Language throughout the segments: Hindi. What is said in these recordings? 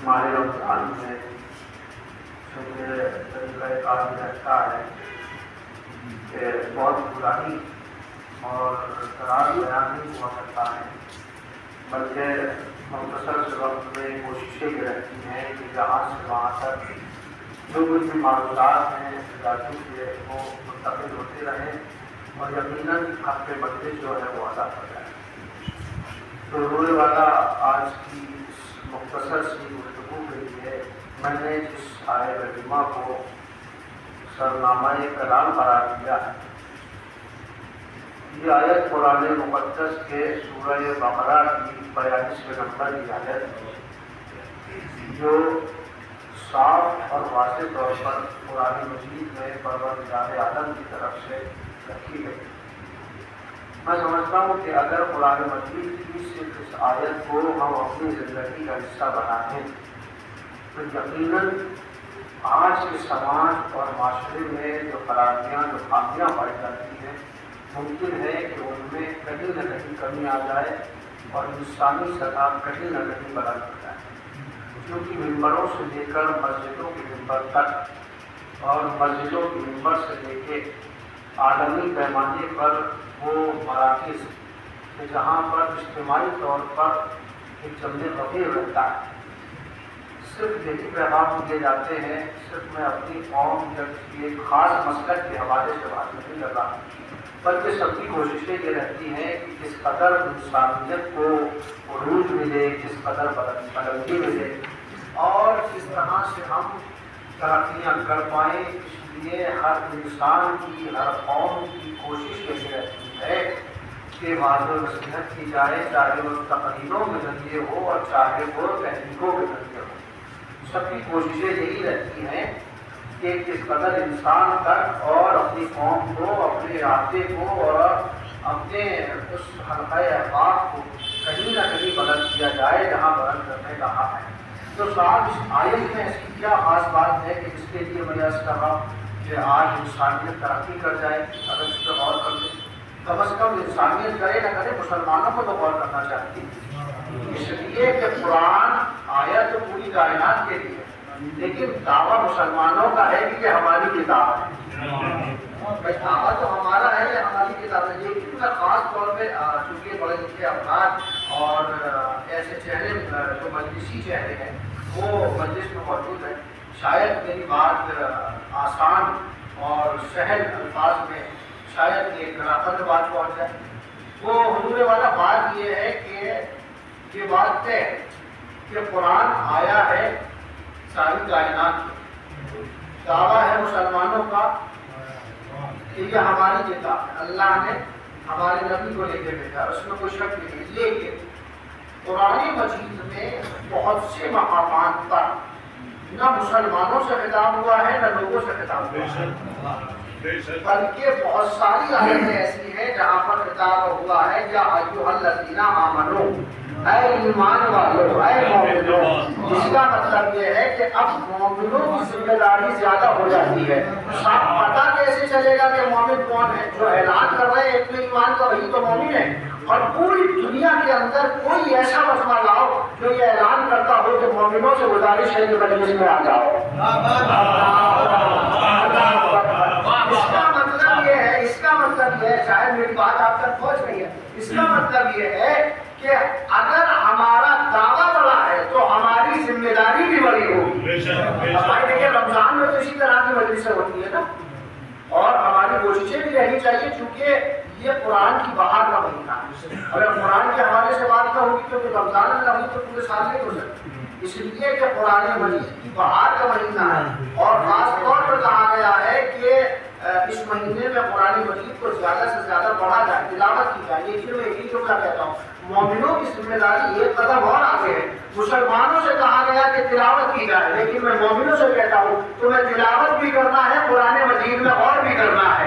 हमारे रमजान में तरीका रहता है कि बहुत पुरानी और खराब बयान नहीं हुआ करता है, बल्कि मुख्तसर से वक्त में कोशिशें ये रहती हैं कि जहाँ से वहाँ तक जो कुछ भी मालूमात हैं जाती है वो मुंतकिल होते रहें और यकीनन हक पे बंदे जो है वो अदा कर जाए। तो रोए वाला आज की मुख्तसर सी गुफ्तगू के लिए मैंने जिस आए करीमा को सरनामा कलाम करार दिया है, ये आयत कुरान मुक़द्दस के सूरह बकरा की 42वें नंबर की आयत जो साफ और वाज़ेह तौर पर कुरान मजीद में परवरदिगार आलम की तरफ से रखी गई। मैं समझता हूँ कि अगर कुरान मजीद की सिर्फ इस आयत को हम अपनी ज़िंदगी का हिस्सा बनाएं तो यकीनन आज के समाज और माशरे में जो खराबियाँ जो खामियाँ पाई जाती हैं मुमकिन है कि उनमें कहीं न कहीं कमी आ जाए और इंसानी सतह कहीं न कहीं बदल जाए। क्योंकि मिंबरों से लेकर मस्जिदों के मिंबर तक और मस्जिदों के मिंबर से लेकर आलमी पैमाने पर वो मराकिज़ जहाँ पर इज्तिमाई तौर पर एक जमने फकीर रहता है, सिर्फ यही पैगाम दिए जाते हैं। सिर्फ मैं अपनी कौम या किसी एक ख़ास मसलक के हवाले से बात नहीं कर रहा, बल्कि सबकी कोशिशें ये रहती हैं कि किस कदर इंसानियत को उरूज मिले, किस कदर बुलंदी मिले और किस तरह से हम तरक्कियाँ कर पाएँ। इसलिए हर इंसान की, हर कौम की कोशिश यही रहती है कि वाज़ नसीहत की जाए, चाहे वो तकरीरों के जरिए हो और चाहे वो तहरीकों के जरिए हो। सबकी कोशिशें यही रहती हैं कि किस कदर इंसान तक और अपनी कौम को, अपने इलाके को और अपने उस हल्क़े अहबाब को कहीं ना कहीं बदल किया जाए जहाँ बदल करने कहा है। तो साथ इस आयत में ऐसी क्या ख़ास बात है कि जिसके लिए मैं यह कहा कि आज इंसानियत तरक्की कर जाए। अगर इस पर गौर कर लें, कम अज़ कम इंसानियत करे न करे मुसलमानों को तो गौर करना चाहिए। इसलिए कि कुरान आया तो पूरी कायनात के लिए, लेकिन दावा मुसलमानों का है कि ये हमारी किताब है। भाई दावा तो हमारा है, ये हमारी किताब है। लेकिन मैं ख़ास तौर पर चूँकि बड़े लिखे अफराद और ऐसे चेहरे जो मजलिसी चेहरे हैं वो मजलिस में मौजूद है, शायद मेरी बात आसान और सहल अल्फाज में शायद एक राखंड बात पहुँच जाए। वो हुजूर वाला बात ये है कि ये बात है कि कुरान आया है सारी कायनात में, दावा है मुसलमानों का कि ये हमारी किताब है, अल्लाह ने हमारे नबी को लेकर भेजा, उसमें कोई शक नहीं। लेकिन कुरान मजीद में बहुत से मकामात पर न मुसलमानों से खिताब हुआ है न लोगों से खिताब हुआ है, बल्कि बहुत सारी आयतें ऐसी हैं जहाँ पर खिताब हुआ है या अय्युहल्लज़ीना आमनू, ऐ ईमान वालों, ऐ मोमिनों। इसका मतलब ये है कि अब मोमिनों की जिम्मेदारी ज्यादा हो जाती है। साफ पता कैसे चलेगा कि मोमिन कौन है? जो ऐलान कर रहे हैं इतने ईमान का वही तो मोमिन है। और पूरी दुनिया के अंदर कोई ऐसा मसला लाओ जो ये ऐलान करता हो कि मोमिनों से गुजारिश है कि मजलिस में आ जाओ। इसका मतलब ये है, शायद मेरी बात आप तक पहुंच रही है, इसका मतलब ये है कि अगर हमारा दावा बड़ा है तो हमारी जिम्मेदारी भी बड़ी होगी। भाई देखिए, रमजान में तो इसी तरह की मजलिसें होती है ना, और हमारी कोशिशें भी रहनी चाहिए, क्योंकि ये कुरान की बहार का महीना है। अगर कुरान के हवाले से बात ना होगी तो रमजान में नहीं तो पूरे साल नहीं हो सकती। इसलिए कि कुरान मजीद की बहार का महीना है, और खास तौर पर कहा गया है कि इस महीने में कुरान मजीद को ज्यादा से ज्यादा पढ़ा जाए, तिलावत की जाए। लेकिन मैं यही जो क्या कहता हूँ, मोमिनों की जिम्मेदारी एक कदम और आगे है। मुसलमानों से कहा गया कि तिलावत की जाए, लेकिन मैं मोमिनों से कहता हूँ तुम्हें तिलावत भी करना है, कुरान मजीद में और भी करना है।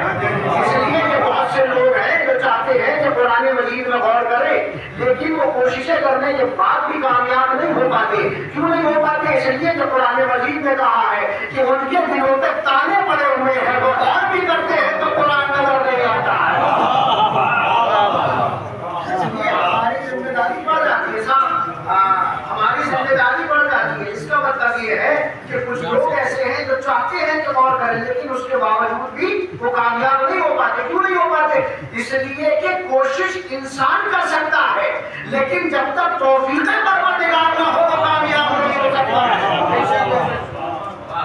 इसलिए कि बहुत से लोग हैं जो चाहते हैं कि कुरान मजीद में गौर करें, लेकिन वो कोशिशें करने के बाद भी कामयाब नहीं हो पाते। क्यों नहीं हो पाते? इसलिए कि कुरान मजीद में कहा है कि उनके दिलों पे ताने पड़े हुए हैं, वो और भी करते हैं तो कुरान नजर नहीं आता है। हमारी जिम्मेदारी बढ़ जाती है साहब, हमारी जिम्मेदारी बढ़ जाती है। इसका मतलब ये है कि कुछ लोग ऐसे हैं जो चाहते हैं कि गौर करें, लेकिन उसके बावजूद भी वो कामयाब नहीं हो पाते। क्यों नहीं हो पाते? इसलिए कि कोशिश इंसान कर सकता है, लेकिन जब तक तौफीक परवरदिगार ना हो वो कामयाब नहीं हो सकता,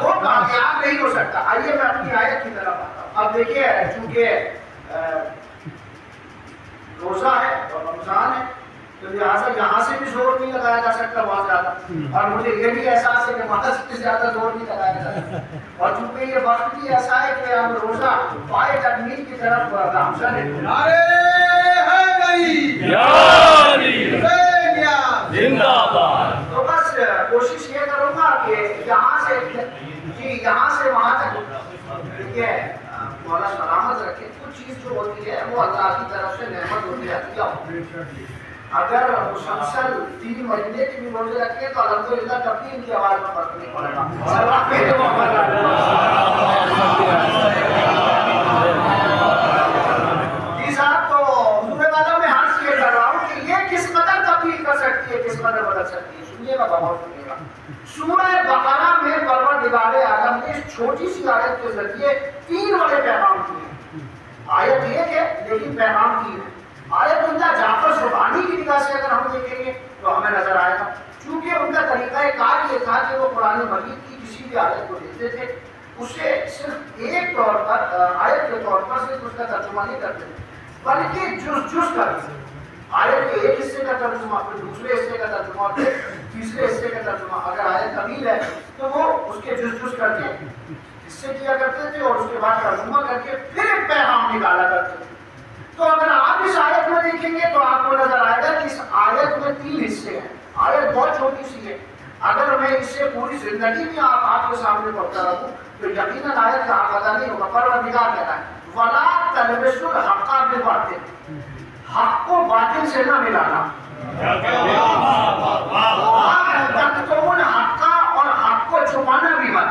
वो कामयाब नहीं हो सकता। आइए मैं अपनी आयत की तरफ आता हूँ। अब देखिए, चूंकि रोजा है और रमजान है, तो लिहाजा यहाँ से भी जोर नहीं लगाया जा सकता बहुत ज्यादा, और मुझे ये भी एहसास है कि वहां से ज्यादा जोर नहीं लगाया जा सकता। और चूंकि ये वक्त भी ऐसा है कि हम रोजा पाए तकमील की तरफ गामशन है। तो बस कोशिश ये करूंगा कि यहाँ से वहां तक देखिए, मौला सलामत रखे। कुछ चीज जो होती है वो अल्लाह की तरफ से नेमत होती है। अगर मुसलसल 3 महीने की भी रोजे रखें तो अल्हम्दुलिल्लाह कभी इनकी आवाज में फर्क नहीं पड़ेगा। जी साहब, तो सुनने वालों में हाथ ये कर रहा हूँ कि ये किस कदर तब्दील कर सकती है, किस कदर बदल सकती है। सुनिएगा, बहुत सुनिएगा। सूरह बकरा में परवरदिगार आलम ने इस छोटी सी आयत के जरिए 3 बड़े पैगाम दिए। आयत एक है लेकिन पैगाम 3 है। आयतुल्लाह जाफर सुबहानी की निगाह से अगर हम देखेंगे तो हमें नजर आएगा, क्योंकि उनका तरीका कार ये था कि वो कुरान मजीद की किसी भी आयत को लेते थे, उसे सिर्फ एक तौर पर आयत के तौर पर सिर्फ उसका तर्जुमा नहीं करते थे, बल्कि जुज करते थे। आयत के एक हिस्से का तर्जुमा, फिर दूसरे हिस्से का तर्जुमा, फिर तीसरे हिस्से का तर्जुमा। अगर आयत तवील है तो वो उसके जुज करके हिस्से किया करते थे, और उसके बाद तर्जुमा करके फिर एक पैगाम निकाला करते थे। तो अगर आप इस आयत में देखेंगे तो आपको नजर आएगा कि इस आयत में 3 हिस्से हैं। आयत बहुत छोटी सी है, अगर मैं इससे पूरी जिंदगी में आपके सामने पढ़ता रहूं तो यकीनन आयत का पता नहीं होगा। परवरदिगार कहता है वला तलबिसुल हक़्क़ बिल बातिल, हक को बातिल से ना मिलाना। तक्तुमुल हक़्क़, और हक को छुपाना भी मत।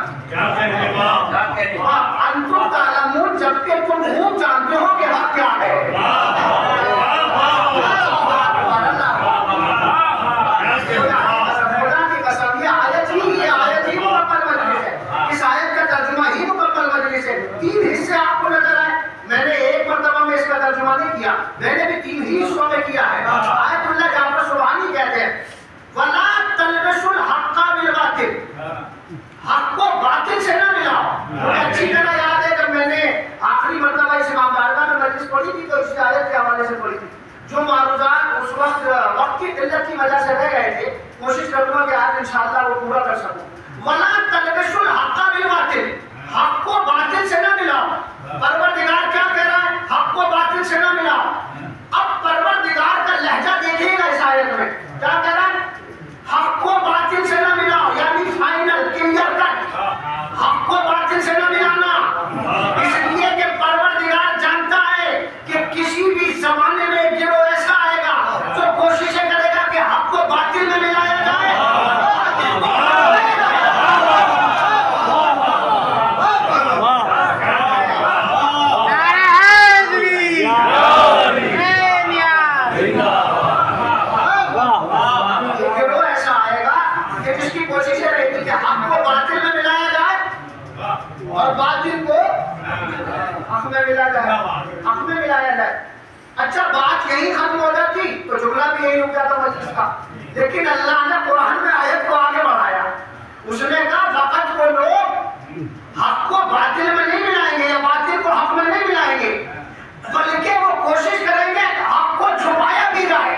अंतुम तालमून, जबकि तुम खूब जानते हो कि हक क्या है। खुदा की कसम, ये आयत ही मुकम्मल मजलिस है। इस आयत का तर्जुमा ही मुकम्मल मजलिस है। 3 हिस्से आपको नजर आए, मैंने एक मरतबा में इसका तर्जुमा नहीं किया, मैंने भी 3 ही हिस्सों में किया है। आयतुल्लाह जाफर सुबहानी कहते हैं वला तलबिसुल हक़्क़ बिल बातिल, हक को बातिल से ना मिलाओ। मुझे अच्छी तरह याद है जब मैंने आखिरी मरतबा इस इमाम बारगाह में मजलिस पढ़ी थी तो इस आयत के हवाले से पढ़ी थी। जो मारूजात उस वक्त की किल्लत की वजह से रह गए थे, कोशिश करूंगा कि आज इंशाअल्लाह वो पूरा कर सकूं। वला तलबिसुल हक़्क़ बिल बातिल, हक को बातिल से ना मिलाओ। परवरदिगार क्या कह रहा है? हक को बातिल से ना मिलाओ। अब परवरदिगार का लहजा देखिएगा इस आयत में, क्या कह रहा है? हक को बातिल से न मिलाओ, यानी फाइनल क्लियर कट, हक को बातिल से न मिलाना। इसलिए कि परवरदिगार जानता है कि किसी भी जमाने में एक गिरोह ऐसा आएगा जो कोशिशें करेगा कि हक को बातिल में मिलाया जाए। और बातिल को हक में मिलाया जाए, हक में मिलाया जाए। अच्छा, बात यही खत्म हो जाती तो जुमला भी यही रुक जाता मजलिस का। लेकिन अल्लाह ने कुरान में आयत को आगे बढ़ाया। उसने कहा वक़्त वो लोग हक को बातिल में नहीं मिलाएंगे या बातिल को हक में नहीं मिलाएंगे, बल्कि वो कोशिश करेंगे हक को छुपाया भी जाए।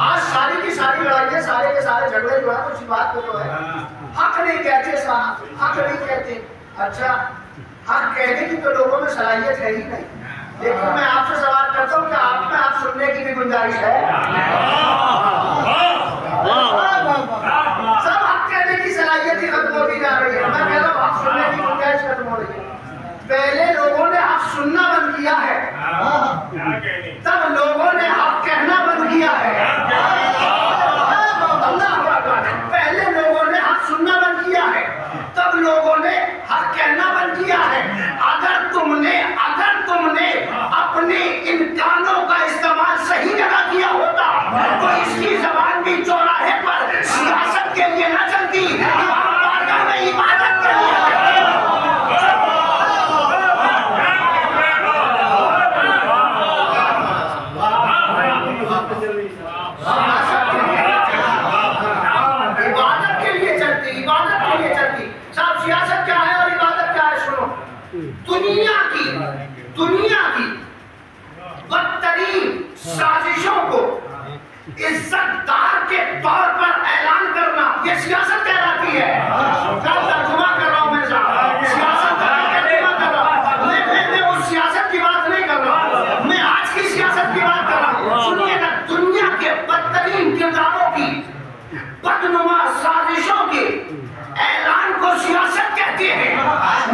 आज सारी की सारी लड़ाइयाँ, सारे के सारे झगड़े जो है उसी बात पे जो है हक नहीं कहते, साहब हक नहीं कहते। अच्छा, हक कहने की तो लोगों में सलाहियत है ही नहीं। लेकिन मैं आपसे सवाल करता हूँ कि आप में आप सुनने की भी गुंजाइश है? सब हक कहने की सलाहियत ही खत्म होती जा रही है। मैं कह रहा हूँ हक सुनने की गुंजाइश खत्म हो रही है। पहले लोगों ने हक सुनना बंद किया है, तब लोगों ने हक कहना बंद किया है। पहले लोगों ने हक सुनना बंद किया है, तब लोगों ने हक कहना बंद किया है। अगर तुमने अपने इन कानों का इस्तेमाल सही जगह किया होता तो इसकी जबान भी चौराहे पर सियासत के लिए न चलती, में इबादत के लिए। दुनिया की बदतरीन साजिशों को इज्जतदार के तौर पर ऐलान करना, ये सियासत कहलाती है। क्या तर्जुमा कर रहा हूं मैं साहब? सियासत का तर्जुमा कर रहा हूं मैं उस सियासत की बात नहीं कर रहा, मैं आज की सियासत की बात कर रहा हूं। सुनिएगा, दुनिया के बदतरीन किरदारों की बदनुमा साजिशों के ऐलान को सियासत कहते हैं।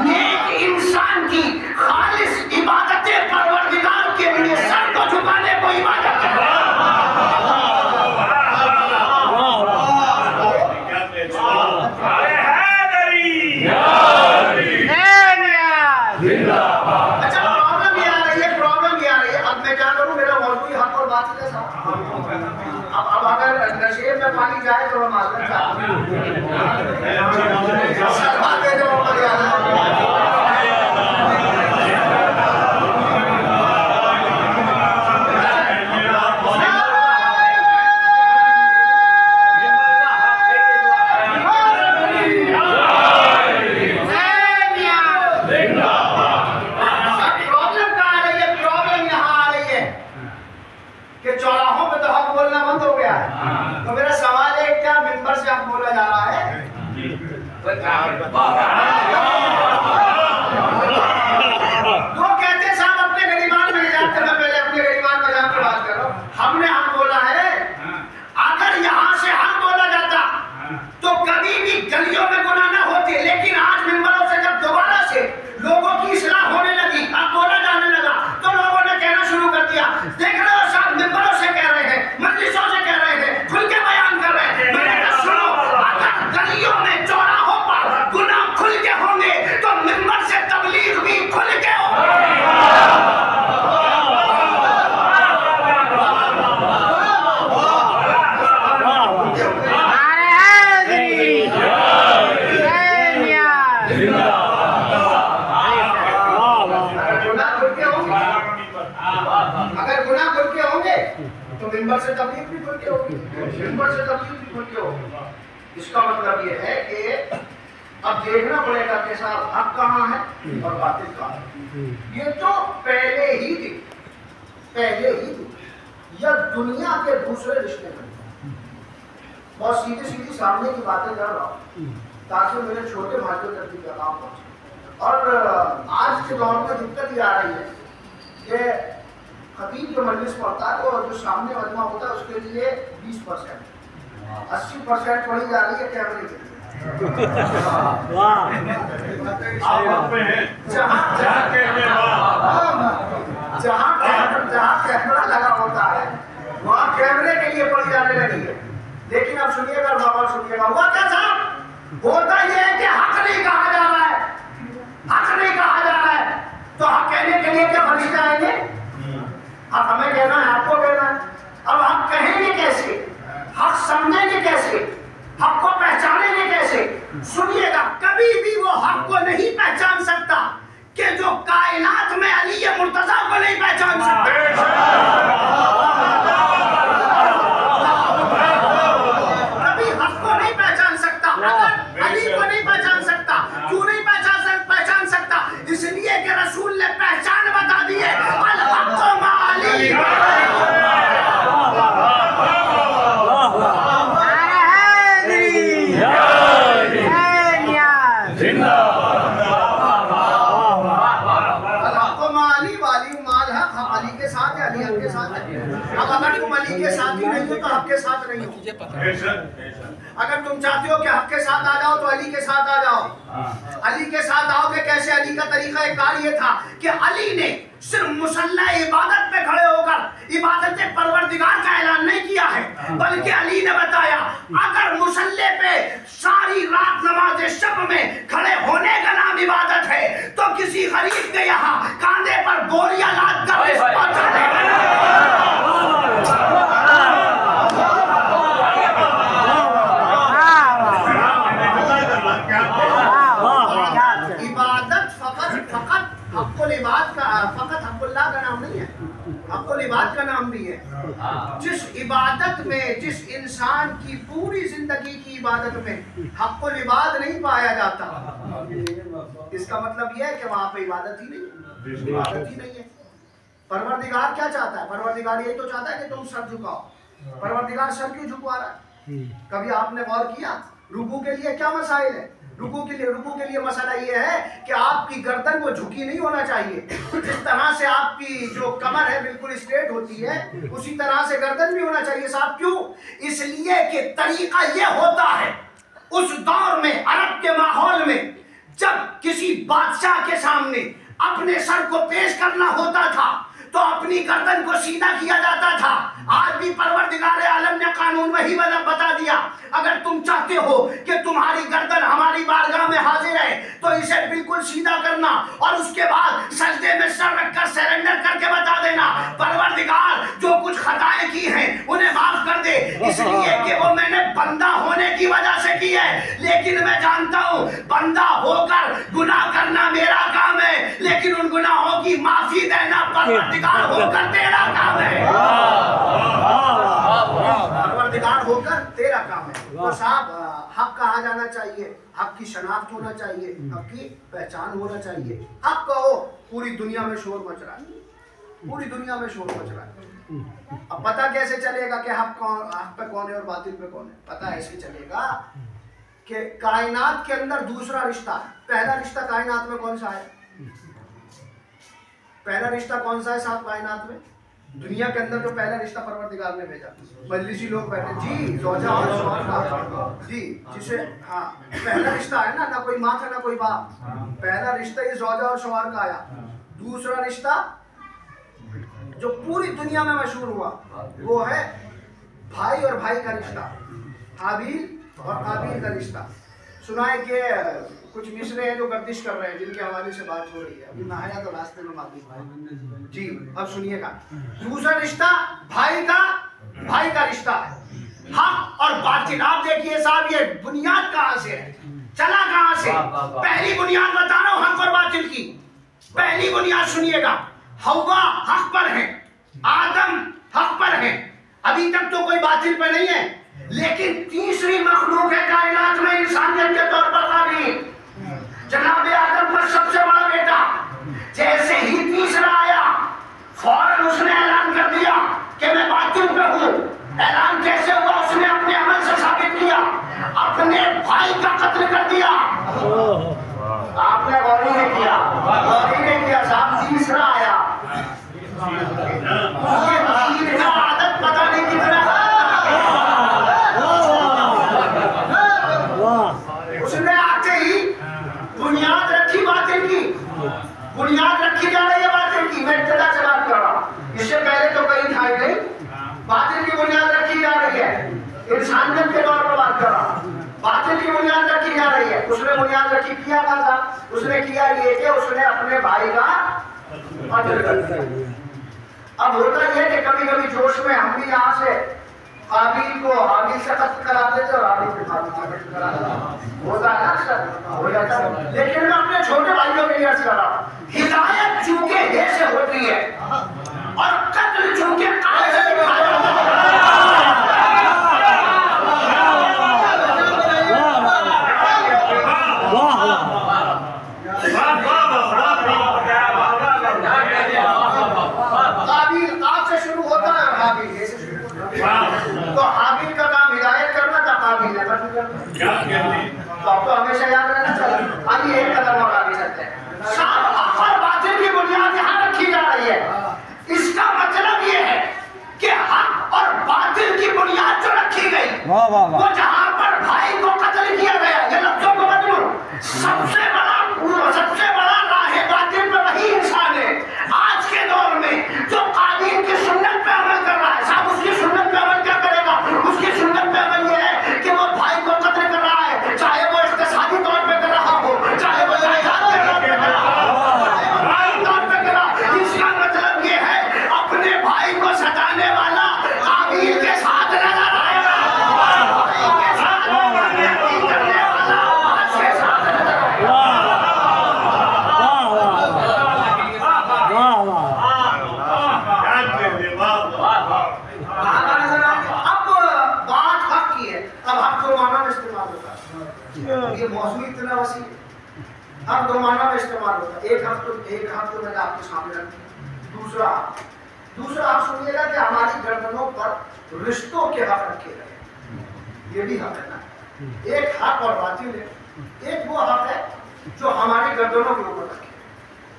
नेक इंसान की खालिस इबादत परवरदिगार के लिए सर को झुकाने को इबादत है। अच्छा, प्रॉब्लम ये आ रही है। अब मैं क्या करूं, मेरा मौजूद हक और बात है साहब। अब अगर नशे में पानी जाए तो हम माजरत चाहते तो मेरा सवाल है, क्या मिंबर से आप बोला जा रहा है? वो कहते साहब अपने गरीबान में जाते, मैं पहले अपने गरीबान में जाकर बात कर रहा हूँ। हमने हम बोला है, अगर यहाँ से हम बोला जाता मिंबर से तबलीग भी खुल के होगी, मिंबर से तबलीग भी खुल के होगी। इसका मतलब ये है कि अब देखना पड़ेगा कि साहब हक कहाँ है और बातिल कहाँ है। ये तो पहले ही थी, पहले ही थी। या दुनिया के दूसरे रिश्ते में बहुत सीधी सीधी सामने की बातें कर रहा हूँ ताकि मेरे छोटे भाइयों तक भी पैगाम पहुंचे। और आज के दौर में दिक्कत ये आ रही है कि खतीब जो मजलिस पढ़ता है और जो सामने मजमा होता है उसके लिए 20%, 80% पढ़ी जा रही है कैमरे के लिए। जहाँ कैमरा लगा होता है वहाँ कैमरे के लिए पढ़ी जाने लगी है। लेकिन अब सुनिएगा बाबा, सुनिएगा हुआ क्या साहब, होता यह है कि हक नहीं कहा जा रहा है, हक नहीं कहा जा रहा है। तो हक कहने के लिए क्या फरिश्ते आएंगे? हक हमें कहना है, आपको कहना है। अब हम कहेंगे कैसे, हक समझेंगे कैसे, हक को पहचानेंगे कैसे? सुनिएगा, कभी भी वो हक को नहीं पहचान सकता कि जो कायनात में अली मुर्तजा को नहीं पहचान सकता। कभी हक को नहीं पहचान सकता, अगर अली को नहीं पहचान सकता। क्यों नहीं पहचान सकता? इसलिए कि रसूल ने पहचान बता दी है, अल हक मा अली। अब अगर तुम अली के साथ ही नहीं हो तो हक के साथ नहीं हो। अगर तुम चाहते हो कि हक के साथ आ जाओ तो अली के साथ आ जाओ। अली के साथ आओगे कैसे? अली का तरीका एक कार ये था कि अली ने सिर्फ मुसल्ला इबादत पे खड़े होकर इबादत परवरदिगार का ऐलान नहीं किया है, बल्कि अली ने बताया अगर मुसल्ले पे सारी रात नमाज शब में खड़े होने का नाम इबादत है तो किसी गरीब के यहाँ कांधे पर बोरियां लाद कर हक़ुल्लाह का नाम नहीं है, हक़ुल इबाद का नाम भी है। जिस इबादत में, जिस इंसान की पूरी जिंदगी की इबादत में हक़ुल इबाद नहीं पाया जाता, इसका मतलब यह है कि वहां पे इबादत ही नहीं, इबादत ही नहीं है। परवरदिगार क्या चाहता है? परवरदिगार यही तो चाहता है कि तुम सर झुकाओ। परवरदिगार सर क्यों झुकवा रहा है? कभी आपने गौर किया रुकू के लिए क्या मसाइल है? रुकू के लिए मसला ये है कि आपकी गर्दन वो झुकी नहीं होना चाहिए। जिस तरह से आपकी जो कमर है बिल्कुल स्ट्रेट होती है, उसी तरह से गर्दन भी होना चाहिए साहब। क्यों? इसलिए कि तरीका ये होता है उस दौर में, अरब के माहौल में, जब किसी बादशाह के सामने अपने सर को पेश करना होता था तो अपनी गर्दन को सीधा किया जाता था। आज भी परवरदिगार आलम ने कानून वही बता दिया, अगर तुम चाहते हो कि तुम्हारी गर्दन हमारी बारगाह में हाजिर है तो इसे बिल्कुल सीधा करना और उसके बाद सजदे में सर रखकर सरेंडर करके बता देना परवरदिगार जो कुछ खताएं की हैं उन्हें माफ कर दे, इसलिए कि वो मैंने बंदा होने की वजह से की है। लेकिन मैं जानता हूँ बंदा होकर गुनाह करना मेरा काम है, लेकिन उन गुनाहों की माफी देना परवरदिगार होकर तेरा काम है। परवरदिगार होकर तेरा काम है। तो साहब हक कहा जाना चाहिए, हक की शनाख्त होना चाहिए, हक की पहचान होना चाहिए। हक कहो, पूरी दुनिया में शोर मच रहा है, पूरी दुनिया में शोर मच रहा है। अब पता कैसे चलेगा कि हक पे कौन है और बातिल पे कौन है? पता ऐसे चलेगा कि कायनात के अंदर दूसरा रिश्ता है। पहला रिश्ता कायनात में कौन सा है? पहला रिश्ता कौन सा है साहब कायनात में? दुनिया के अंदर जो पहला रिश्ता परवरदिगार ने भेजा, मजलिसी लोग बैठे जी, ज़ौजा और शौहर जी, जिसे हाँ पहला रिश्ता है ना कोई माँ था ना कोई बाप, पहला रिश्ता ये ज़ौजा और शौहर का आया। दूसरा रिश्ता जो पूरी दुनिया में मशहूर हुआ वो है भाई और भाई का रिश्ता, हाबिल और काबिल का रिश्ता। सुना है कि कुछ मिसरे हैं जो गर्दिश कर रहे हैं जिनके हवाले से बात हो रही है, अभी नहाया तो रास्ते में मालूम जी। अब सुनिएगा, दूसरा रिश्ता भाई का रिश्ता है, हक और बातिल। आप देखिए साहब ये बुनियाद कहाँ से है, चला कहाँ से? पहली बुनियाद बता रहा हूँ हक और बातिल की। पहली बुनियाद सुनिएगा, हव्वा हक पर है, आदम हक पर है, अभी तक तो कोई बातिल पे नहीं है, लेकिन तीसरी मखलूक है कायनात में इंसानियत के तौर पर काबिल, जनाब आदम का सबसे बड़ा बेटा। जैसे ही तीसरा आया फौरन उसने ऐलान कर दिया कि मैं बातिल पे हूँ। ऐलान कैसे हुआ? उसने अपने अमल से साबित किया, अपने भाई का कत्ल कर दिया। आपने गौर नहीं किया, गौर नहीं किया साहब। तीसरा आया, ये तीर का आदत पता नहीं कितना। उसने आते ही बुनियाद रखी बातिल की, बुनियाद रखी जा रही है बातिल की। मैं इब्तिदा से बात कर रहा हूँ, इससे पहले तो कहीं था ही नहीं। बातिल की बुनियाद रखी जा रही है, इंसानियत के तौर पर बात कर रहा हूँ। बातिल की बुनियाद रखी जा रही है। उसने बुनियाद रखी, किया था, उसने किया ये कि उसने अपने भाई का कत्ल कर दिया। अब होता यह कि कभी कभी जोश में हम भी यहाँ से काबिल को हाबिल से कत्ल करा देते और हाबिल को काबिल से कत्ल करा देते, होता है अक्सर, हो जाता है। लेकिन मैं अपने छोटे भाइयों के लिए अर्ज कर रहा हूँ, हिदायत चूंकि हे से होती है और कत्ल चूंकि काल से दिखाया जाता है। तो हाबिल का काम हिदायत करना था, काबिल ने कत्ल करना। तो आपको हमेशा याद रहना चाहिए। आइए एक कदम और आगे चलते हैं। हक और बातिल की बुनियाद यहाँ रखी जा रही है। इसका मतलब ये है कि हक और बातिल की बुनियाद जो रखी गई, वो जहाँ पर भाई को कत्ल किया गया, ये लफ्जों को बदलूं, सबसे बड़ा राह बातिल पे वही इंसान है आज के दौर में जो काबिल की सुन्नत पे अमल कर रहा है। साहब उसकी सुन्नत पे अमल क्या करेगा? उसकी सुन्नत पे अमल ये है कि वो भाई को कत्ल कर रहा है, चाहे वो इक़्तिसादी तौर पे कर रहा हो, चाहे वो जायदाद के तौर पे कर रहा हो, भाई तौर पे कर रहा हो। इसका मतलब ये है अपने भाई को सताने वाला काबिल के साथ नजर आएगा, भाई के साथ करने वाला बात के साथ नजर आएगा। ये मौजूद इतना वसी है, हक दो माना में इस्तेमाल होता है। एक हक तो मैंने आपके सामने रख दिया। दूसरा आप सुनिएगा कि हमारी गर्दनों पर रिश्तों के हक रखे गए, ये भी हक है ना। एक हक और बातिल है। एक वो हक है जो हमारी गर्दनों के ऊपर रखे,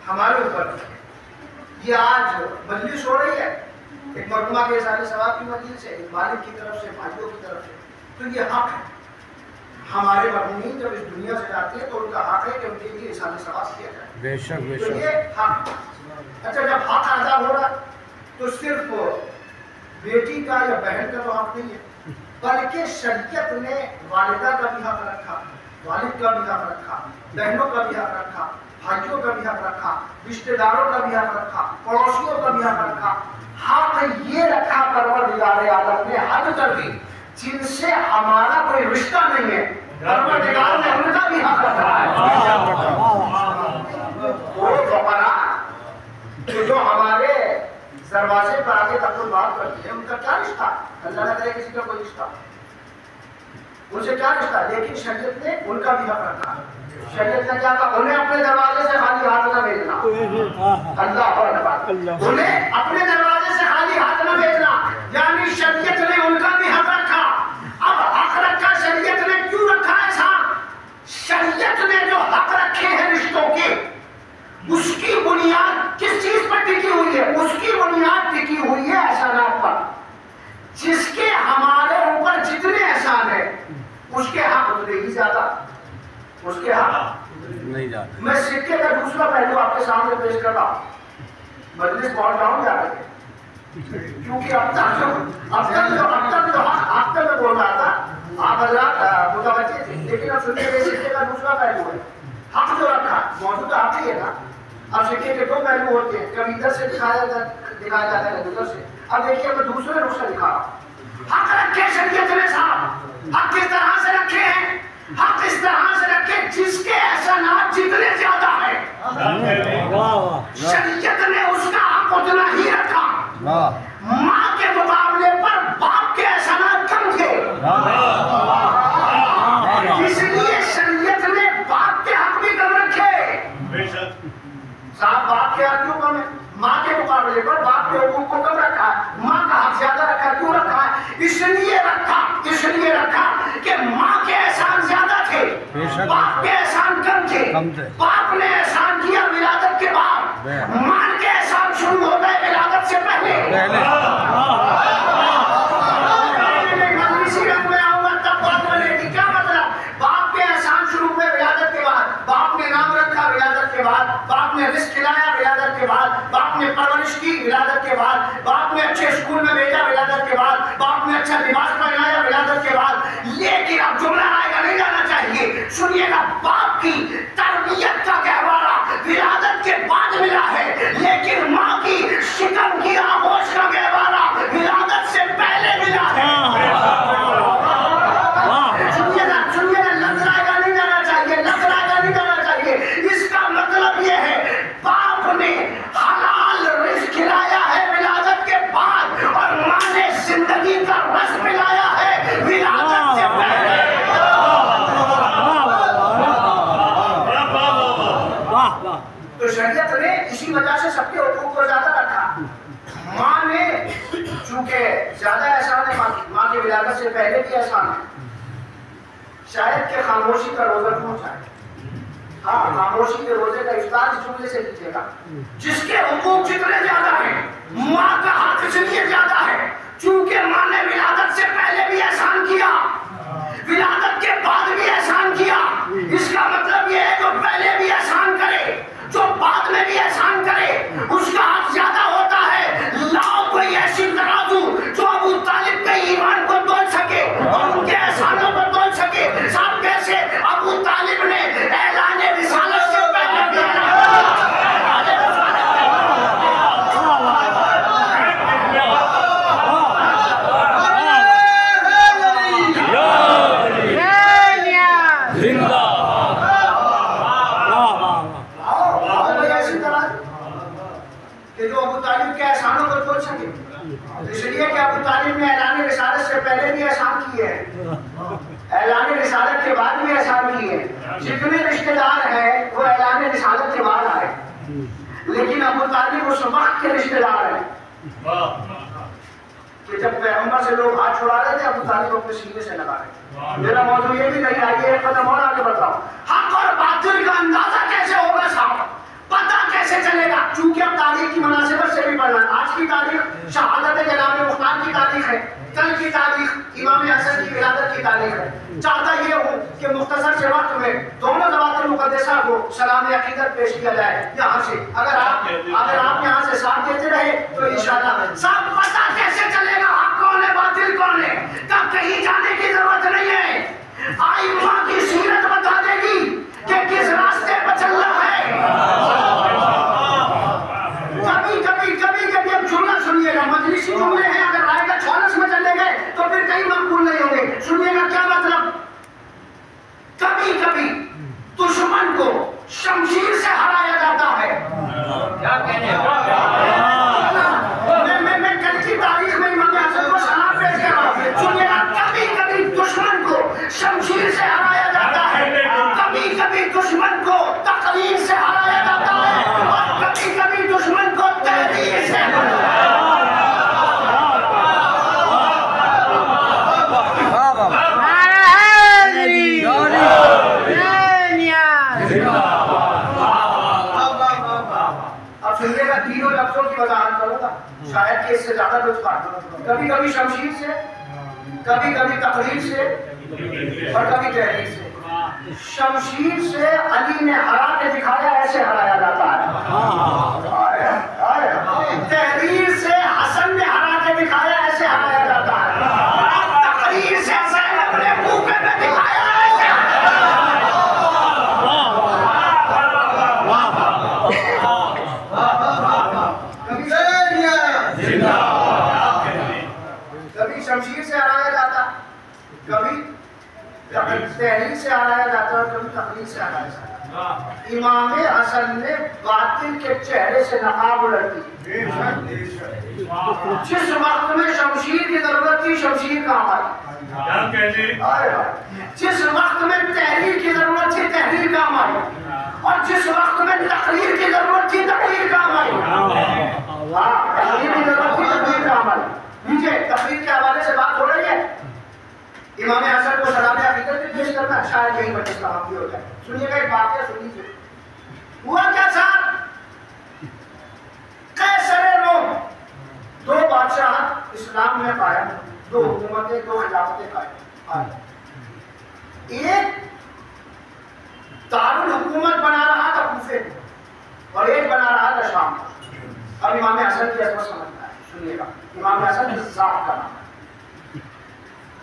हमारे ऊपर रखे। ये आज मजलिस हो रही है एक मरहुमा के सारे सवाब की मजलिस से, एक मालिक की तरफ से, भाइयों की तरफ से, तो ये हक है। हमारे मरहूमीन जब इस दुनिया से जाते हैं तो उनका हक है कि उनके लिए इसाले सवाब किया जाए। बेशक बेशक। तो ये हक। अच्छा, जब हक अदा हो रहा तो सिर्फ बेटी का या बहन का तो हक नहीं है, बल्कि शरीयत ने वालिदा का भी हक रखा, वालिद का भी हक रखा, बहनों का भी हक रखा, भाइयों का भी हक रखा, रिश्तेदारों का भी हक रखा, पड़ोसियों का भी हक रखा। हक ये रखा परवरदिगार आलम ने हद कर दी जिनसे हमारा कोई रिश्ता नहीं है, परवरदिगार ने उनका भी हक रखा है। वो फकरा जो हमारे दरवाजे पर आगे तक बात करती है, उनका क्या रिश्ता? अल्लाह न करे किसी का कोई रिश्ता, उनसे क्या रिश्ता? लेकिन शरीयत ने उनका भी हक रखा। शरीयत ने क्या कहा? उन्हें अपने दरवाजे से खाली हाथ न भेजना। अल्लाह, उन्हें अपने दरवाजे से खाली हाथ न भेजना, यानी शरीयत ने उनका भी हक रखा। अब हक रखा शरीयत ने, क्यों रखा है साहब? शरीयत ने जो हक रखे हैं रिश्तों के, उसकी बुनियाद किस चीज पर टिकी हुई है? उसकी बुनियाद टिकी हुई है एहसानात पर। जिसके हमारे ऊपर जितने एहसान है उसके हक उतने ही ज्यादा, उसके हक नहीं जाता। मैं सिक्के का दूसरा पहलू आपके सामने पेश कर रहा हूँ। मजलिस बहुत डाउन जा रही है क्योंकि अब तक मैं बोल रहा था, आप हजरात मुतवज्जे थे, लेकिन अब सुनिए सिक्के का दूसरा पहलू है। हक जो रखा मौजूद आप ही है ना। अब सिक्के के दो पहलू होते हैं, कभी इधर से दिखाया जाता है, उधर से। अब देखिए मैं दूसरे रुख से दिखा रहा हूँ। हक रखे शरीयत ने साहब, हक किस तरह से रखे हैं? हक इस तरह से रखे जिसके एहसानात जितने ज्यादा है शरीयत ने उसका हक उतना ही रखा। माँ के मुकाबले पर इसलिए शरीयत ने बाप के हक भी कम रखे। साहब बाप के हक क्यों कम है? माँ के मुकाबले पर बाप के हुकूक को कम रखा है, माँ का हक ज्यादा रखा। क्यों रखा है? इसलिए रखा कि माँ के एहसान ज्यादा थे, बाप के एहसान कम थे। बाप ने एहसान किया विलादत के बाद, माँ के एहसान शुरू हो गए विलादत से पहले। में आऊंगा तब बात बनेगी। क्या मतलब? बाप के एहसान शुरू हुए विलादत के बाद, बाप ने नाम रखा विलादत के बाद, बाप ने रिस्क खिलाया विलादत के बाद, बाप ने परवरिश की विलादत के बाद, बाप ने अच्छे स्कूल में भेजा विलादत के बाद, बाप ने अच्छा लिबास पहनाया विलादत के बाद। लेकिन अब जुमला आएगा, नहीं जाना चाहिए, सुनिएगा। बाप की तरबियत का गहवारा विलादत के बाद मिला है, लेकिन माँ की शिकम की आगोश का गहवारा विलादत से पहले मिला है। सुनिएगा, लफड़ाएगा नहीं जाना चाहिए। इसका मतलब ये है बाप ने हलाल रिज़्क़ खिलाया है विलादत के बाद, और माँ ने जिंदगी का रस पिलाया है विलादत से पहले। तो शरीयत ने इसी वजह से सबके हुकूक को ज्यादा रखा। माँ ने चूंकि ज्यादा एहसान है, माँ की विलादत से पहले भी एहसान है। शायद के खामोशी का रोजा क्यों जाए? हाँ, खामोशी के रोजे का इफ्तार इस जुमले से लीजिएगा। जिसके हुकूक जितने ज्यादा है, माँ का हक इसलिए ज्यादा है चूंकि माँ ने विलादत से पहले भी एहसान किया, विलादत के बाद भी एहसान किया। इसका मतलब यह है जो पहले भी एहसान करे, जो बाद में भी एहसान करे, उसका हक ज्यादा होता है। लाओ कोई ऐसी तराजू जो अबू तालिब के ईमान को तोल सके और उनके एहसानों को तोल सके। साहब कैसे? अबू तालिब ने ऐलान रिसालत से पहले भी इसलिए कि अबू तालिब ने ऐलान रिसालत से पहले भी एहसान किए हैं, ऐलान रिसालत के बाद भी एहसान किए। जितने रिश्तेदार हैं वो ऐलान रिसालत के बाद आए, लेकिन अबू तालिब उस वक्त के रिश्तेदार हैं कि जब पैगंबर से लोग हाथ छुड़ा रहे थे, अबू तालिब अपने सीने से लगा रहे। मेरा मौजूद ये भी नहीं, आइए एक कदम और आगे बताओ। हक और बातिल का अंदाजा कैसे होगा साहब? पता कैसे चलेगा? चूंकि अब तारीख की मुनासिबत से भी पढ़ना। आज की तारीख शहादत जनाब मुख्तार की तारीख है, कल की तारीख इमाम हसन की विलादत की तारीख है। चाहता ये हूँ कि मुख्तसर से वक्त में दोनों ज़वातिल मुक़द्दसा को सलाम अक़ीदत पेश किया जाए यहाँ से। अगर आप यहाँ से साथ देते रहे तो इंशाअल्लाह। सब पता कैसे चलेगा हक कौन है बातिल कौन है? तब कहीं जाने की जरूरत नहीं है। आई माँ की सीरत बता देगी कि किस रास्ते पर चलना है। कभी अब जुमला सुनिएगा, मजलिसी जुमले हैं, अगर राय का छौलस में चले गए तो फिर कहीं मकबूल नहीं होंगे। सुनिएगा क्या मतलब? कभी कभी दुश्मन को शमशीर से हराया जाता है। क्या कहने? मैं कल की तारीख में इमाम हसन को सलाम पेश कर रहा हूं। सुनिएगा, कभी कभी दुश्मन को शमशीर से हराया जाता है, कभी कभी दुश्मन को तकरीर से हराया जाता है, और कभी कभी दुश्मन को तहरीर से। अब सुनिएगा, तीनों लफ्जों की वजाहत करूंगा, शायद कि इससे ज्यादा लुत्फ आता। कभी कभी शमशीर से, कभी कभी तकरीर से, और कभी तहरीर से। शमशीर से अली ने हरा के दिखाया, ऐसे हराया जाता है। तहरीर से हसन ने हरा के दिखाया, ऐसे हराया जाता है। तकरीर से ज़ैनब ने मुंह पे दिखाया, ऐसे कभी शमशीर से हराया जाता, कभी तहरीर से हराया जाता है, कभी तकरीर से हराया जाता। इमाम हसन ने बातिल के चेहरे से नकाब उलटी। जिस वक्त में शमशीर की जरूरत थी, शमशीर काम आई। जिस वक्त में तहरीर की जरूरत थी तहरीर काम आई, और जिस वक्त में तकरीर की जरूरत थी तकरीर काम आई। तकरीर की जरूरत थी तकरीर काम आई। नीचे तकरीर के हवाले से बात हो रही है। इमाम हसन को सलाम हकीकत में पेश करना शायद यही बच्चे समाप्ति हो जाए। सुनिएगा एक वाकया सुनिए। हुआ क्या था, कैसर रोम, दो बादशाह इस्लाम में कायम, दो हुकूमतें, दो खिलाफतें कायम। एक दारुल हुकूमत बना रहा था कूफे और एक बना रहा था शाम। अब इमाम हसन की अजमत समझना है, सुनिएगा। इमाम हसन ज़ात का नाम है।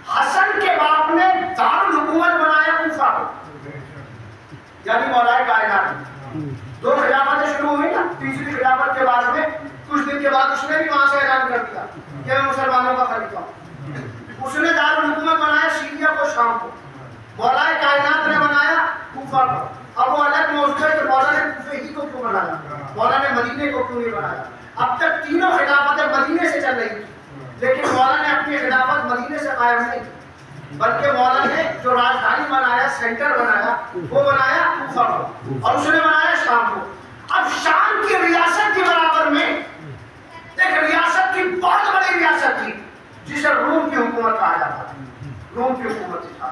हसन के बाप ने दारुल हुकूमत बनाया कूफा को, यानी मौलाए कायनात। दो खिलाफतें शुरू हुई ना, तीसरी खिलाफत के बाद में कुछ दिन के बाद उसने भी वहां से ऐलान कर दिया कि मैं मुसलमानों का खलीफा हूं। उसने दारुल हुकूमत बनाया सीरिया को, शाम को। मौलाए कायनात ने बनाया कूफा को। अब वो अलग मौजूद है कि मौला ने कूफे ही को क्यों बनाया, मौला ने मदीने को क्यों नहीं बनाया। अब तक तीनों खिलाफतें मदीने से चल रही थी, लेकिन मौला ने अपनी खिलाफत मदीने से कायम नहीं, बल्कि मौला ने जो राजधानी बनाया, सेंटर बनाया, वो बनाया कूफा को, और उसने बनाया शाम को। अब शाम की रियासत के बराबर में एक रियासत की बहुत बड़ी रियासत थी जिसे रोम की हुकूमत कहा जाता था। रोम की हुकूमत था।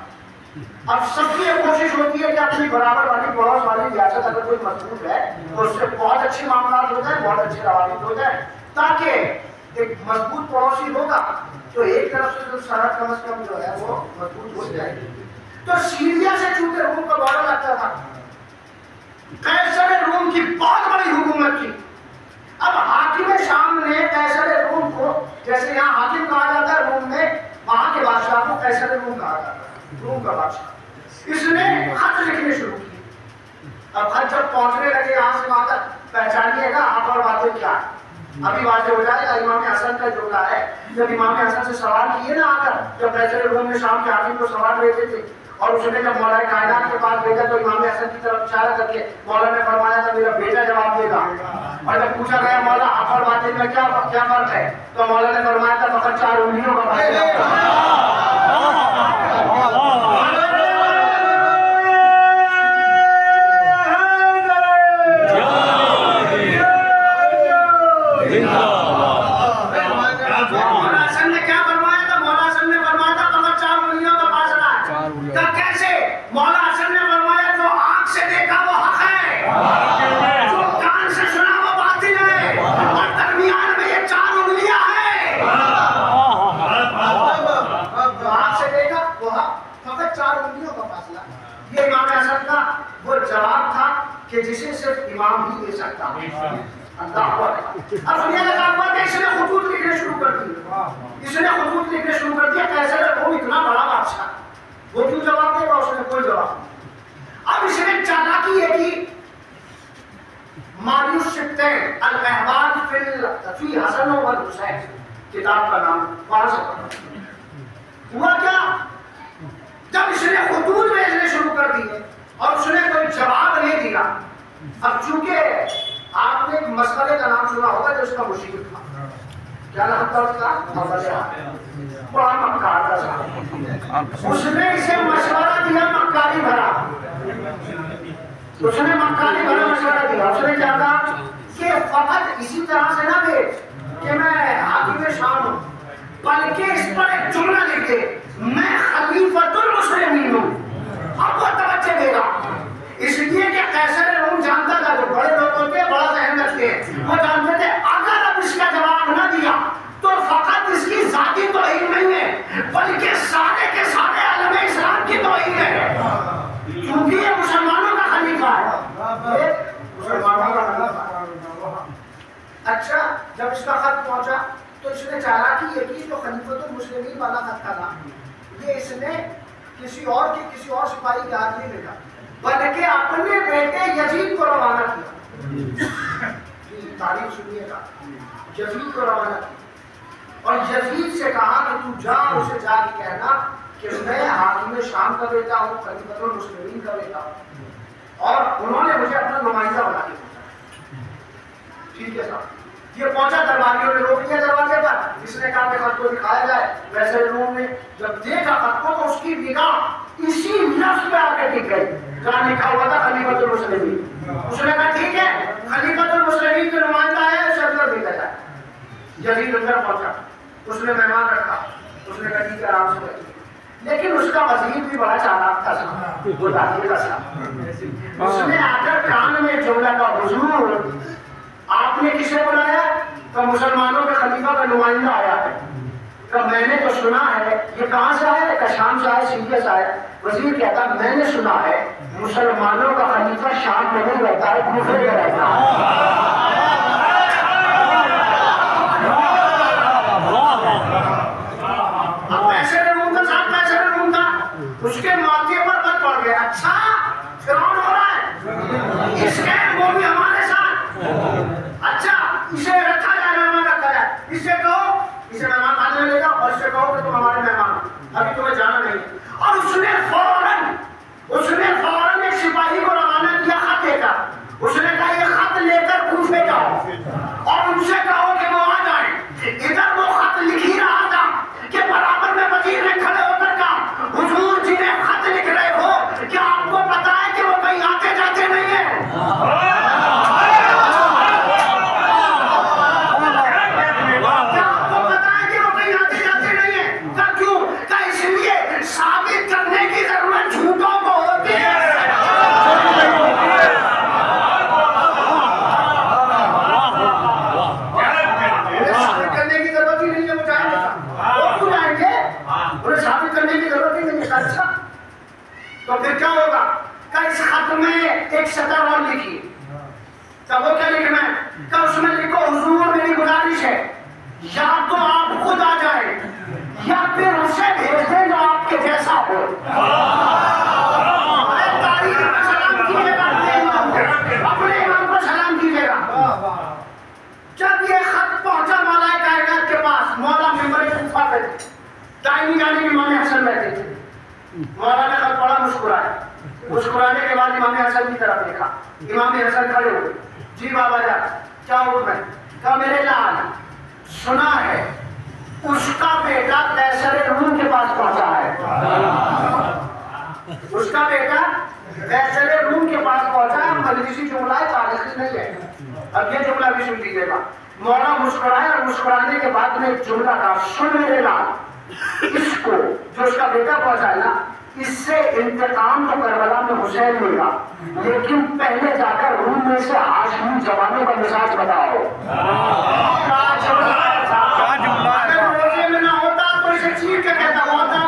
अब सबकी ये कोशिश होती है कि अपनी बराबर वाली पड़ोस वाली रियासत अगर कोई मजबूत है तो उससे बहुत अच्छे मामला हो जाए, बहुत अच्छे रवाबित हो जाए, ताकि एक मजबूत पड़ोसी होगा तो एक तरफ से तो सरहद कम से कम जो है वो मजबूत हो जाएगी। तो सीरिया से चूंकि रोम का बॉर्डर लगता था, कैसर रोम की बहुत बड़ी हुकूमत थी। अब हाकिम शाम ने कैसर रोम को, जैसे यहाँ हाकिम कहा जाता है रोम में, वहां के बादशाह को कैसर रोम कहा जाता है, रोम का बादशाह। इसने खत लिखने शुरू किए। अब खत जब पहुंचने लगे यहाँ से वहां तक, पहचानिएगा आप और बातें क्या है, अभी वाजे हो जाएगा। इमाम हसन का जोड़ा है, जब इमाम हसन से सवाल किए ना आकर, जब कैसर रोम में शाम के हाकिम को सवाल भेजे थे, और उसने जब मौलाए कायनात के पास भेजा तो इमाम हसन की तरफ इशारा करके मौला ने फरमाया था मेरा बेटा जवाब देगा। और जब पूछा गया मौला आप और बातें में क्या फर्क है, तो मौला ने फरमाया था फकत 4 उंगलियों का फर्क है। जिसे सिर्फ इमाम ही दे सकता है। अब सुनिएगा बात, इसने खुतूत लिखने शुरू कर दिए। इसने खुतूत लिखने शुरू कर दिया। कैसर वो इतना बड़ा बादशाह, वो क्यों जवाब देगा, उसने कोई जवाब नहीं। अब इसने चालाकी है कि मारियुस शिफ्टेन अल-अहवाल फी हसन वल हुसैन किताब का नाम वहां से हुआ क्या, जब इसने खुतूत भेजने शुरू कर दिए और उसने कोई जवाब नहीं दिया। अब चूंकि आपने एक मसले का नाम सुना होगा जो उसका मुशीर था, क्या नाम था उसका, बड़ा मक्कार था। उसने इसे मशवरा दिया, मक्कारी भरा, उसने मक्कारी भरा मशवरा दिया। उसने क्या कहा कि फकत इसी तरह से ना भेज कि मैं हाकिम शाम हूं, बल्कि इस पर एक जुमला लिख दे, मैं खलीफतुल मुस्लिमीन हूं। अब वो तवज्जो देगा, इसलिए कि कैसर रोम जानता था, जो बड़े लोग होते हैं बड़ा ज़हन रखते हैं, वो जानते थे अगर अब इसका जवाब न दिया तो फकत इसकी जाती तौहीन नहीं है, बल्कि सारे के सारे आलम इस्लाम की तौहीन है, क्योंकि ये मुसलमानों का खलीफा है, मुसलमानों का खलीफा। अच्छा, जब इसका खत पहुंचा तो इसने चालाकी ये की, जो खलीफतुल मुस्लिमीन वाला खत था ना, ये इसने किसी और सिपाही के हाथ नहीं भेजा, बल्कि अपने बेटे यजीद को रवाना किया। तारीफ सुनिएगा, यजीद को रवाना किया और यजीद से कहा कि तू जा, उसे जाके कहना कि मैं हाकिम शाम का बेटा हूँ, खलीफतुल मुस्लिमीन का बेटा हूँ, और उन्होंने मुझे अपना नुमाइंदा बना के भेजा। ठीक है साहब, ये पहुंचा, दरबारियों ने रोक लिया दरवाजे पर। इसने कहा कि खत को दिखाया जाए। वैसे रूम में जब देखा खत को तो उसकी निगाह इसी लफ्ज पे आकर टिक गई जहाँ लिखा हुआ था खलीफतुल मुस्लिमीन। उसने कहा ठीक है, खलीफतुल मुस्लिमीन के नुमाइंदा है, उसे अंदर भेजा जाए। यजीद अंदर पहुंचा, उसने मेहमान रखा, उसने कहा ठीक है आराम से बैठिए। लेकिन उसका वजीर भी बड़ा चालाक था, वो दाखिल का था। उसने आकर कान में जुमला का, हुजूर आपने किसे बुलाया? तो मुसलमानों के खलीफा का नुमाइंदा आया है। तो मैंने तो सुना है, ये कहाँ से आया? का शाम से आया, सीरिया से आया। वजीर कहता मैंने सुना है मुसलमानों का खलीफा शाम में नहीं रहता है, कूफे में रहता है। उसके माथे पर बल पड़ गया, अच्छा फिरौन हो रहा है, इसके वो भी हमारे साथ। अच्छा इसे रखा जाए, मेहमान रखा जाए। इसे कहो, इसे मेहमान खाने में ले जाओ और इसे कहो कि तुम हमारे मेहमान हो, अभी तुम्हें जाना नहीं। और उसने फौरन एक सिपाही को रवाना किया खत लेकर। उसने कहा ये खत लेकर कूफे जाओ और उनसे कहो कि वो आ जाए। इधर वो खत लिख ही रहा था कि बराबर में वजीर ने खड़े होकर कहा, हुजूर जिन्हें खत लिख रहे हो, क्या आपको पता है कि वो कहीं आते जाते नहीं है? क्या आपको पता है कि वो कहीं आते जाते नहीं है? क्या क्यों? क्या इसलिए साबित करने की जरूरत झूठों को होती है। साबित करने की जरूरत ही नहीं है, वो जाएंगे, वो क्यों जाएंगे? उन्हें साबित करने की जरूरत ही नहीं है। अच्छा तो फिर क्या होगा? क्या इस खत में एक सतर और लिखिए। क्या वो क्या लिखना है? क्या उसमें लिखो, हुजूर मेरी गुजारिश है, या तो आप खुद आ जाए या फिर उसे भेज दें जो आपके जैसा हो। तारीख पर सलाम कीजिएगा, अपने इमाम को सलाम कीजिएगा। जब ये खत पहुंचा मौला कायनात के पास, मौला मेंबर कूफा पे दाहिनी जानिब इमाम हसन बैठे थे। मौला ने खत पढ़ा, मुस्कुराया। मुस्कुराने के बाद इमाम हसन की तरफ देखा। इमाम हसन खड़े हुए, जी बाबा जान क्या हुक्म है? क्या मेरे लाल, सुना है उसका बेटा कैसर रूम के पास पहुंचा है। उसका बेटा कैसर रूम के पास पहुंचा है। मजलिसी जुमला है, तारीखी नहीं है। अब ये जुमला भी सुन लीजिएगा। मौला मुस्कुराया और मुस्कुराने के बाद में जुमला का, सुन मेरे लाल, इसको जो उसका बेटा पहुंचा है ना, इससे इंतकाम तो करबला में हुसैन मिला, लेकिन पहले जाकर रूम में से हाशमी जवानों का मिजाज बताओ। अगर रोजे में ना होता तो इसे चीर के कहता होता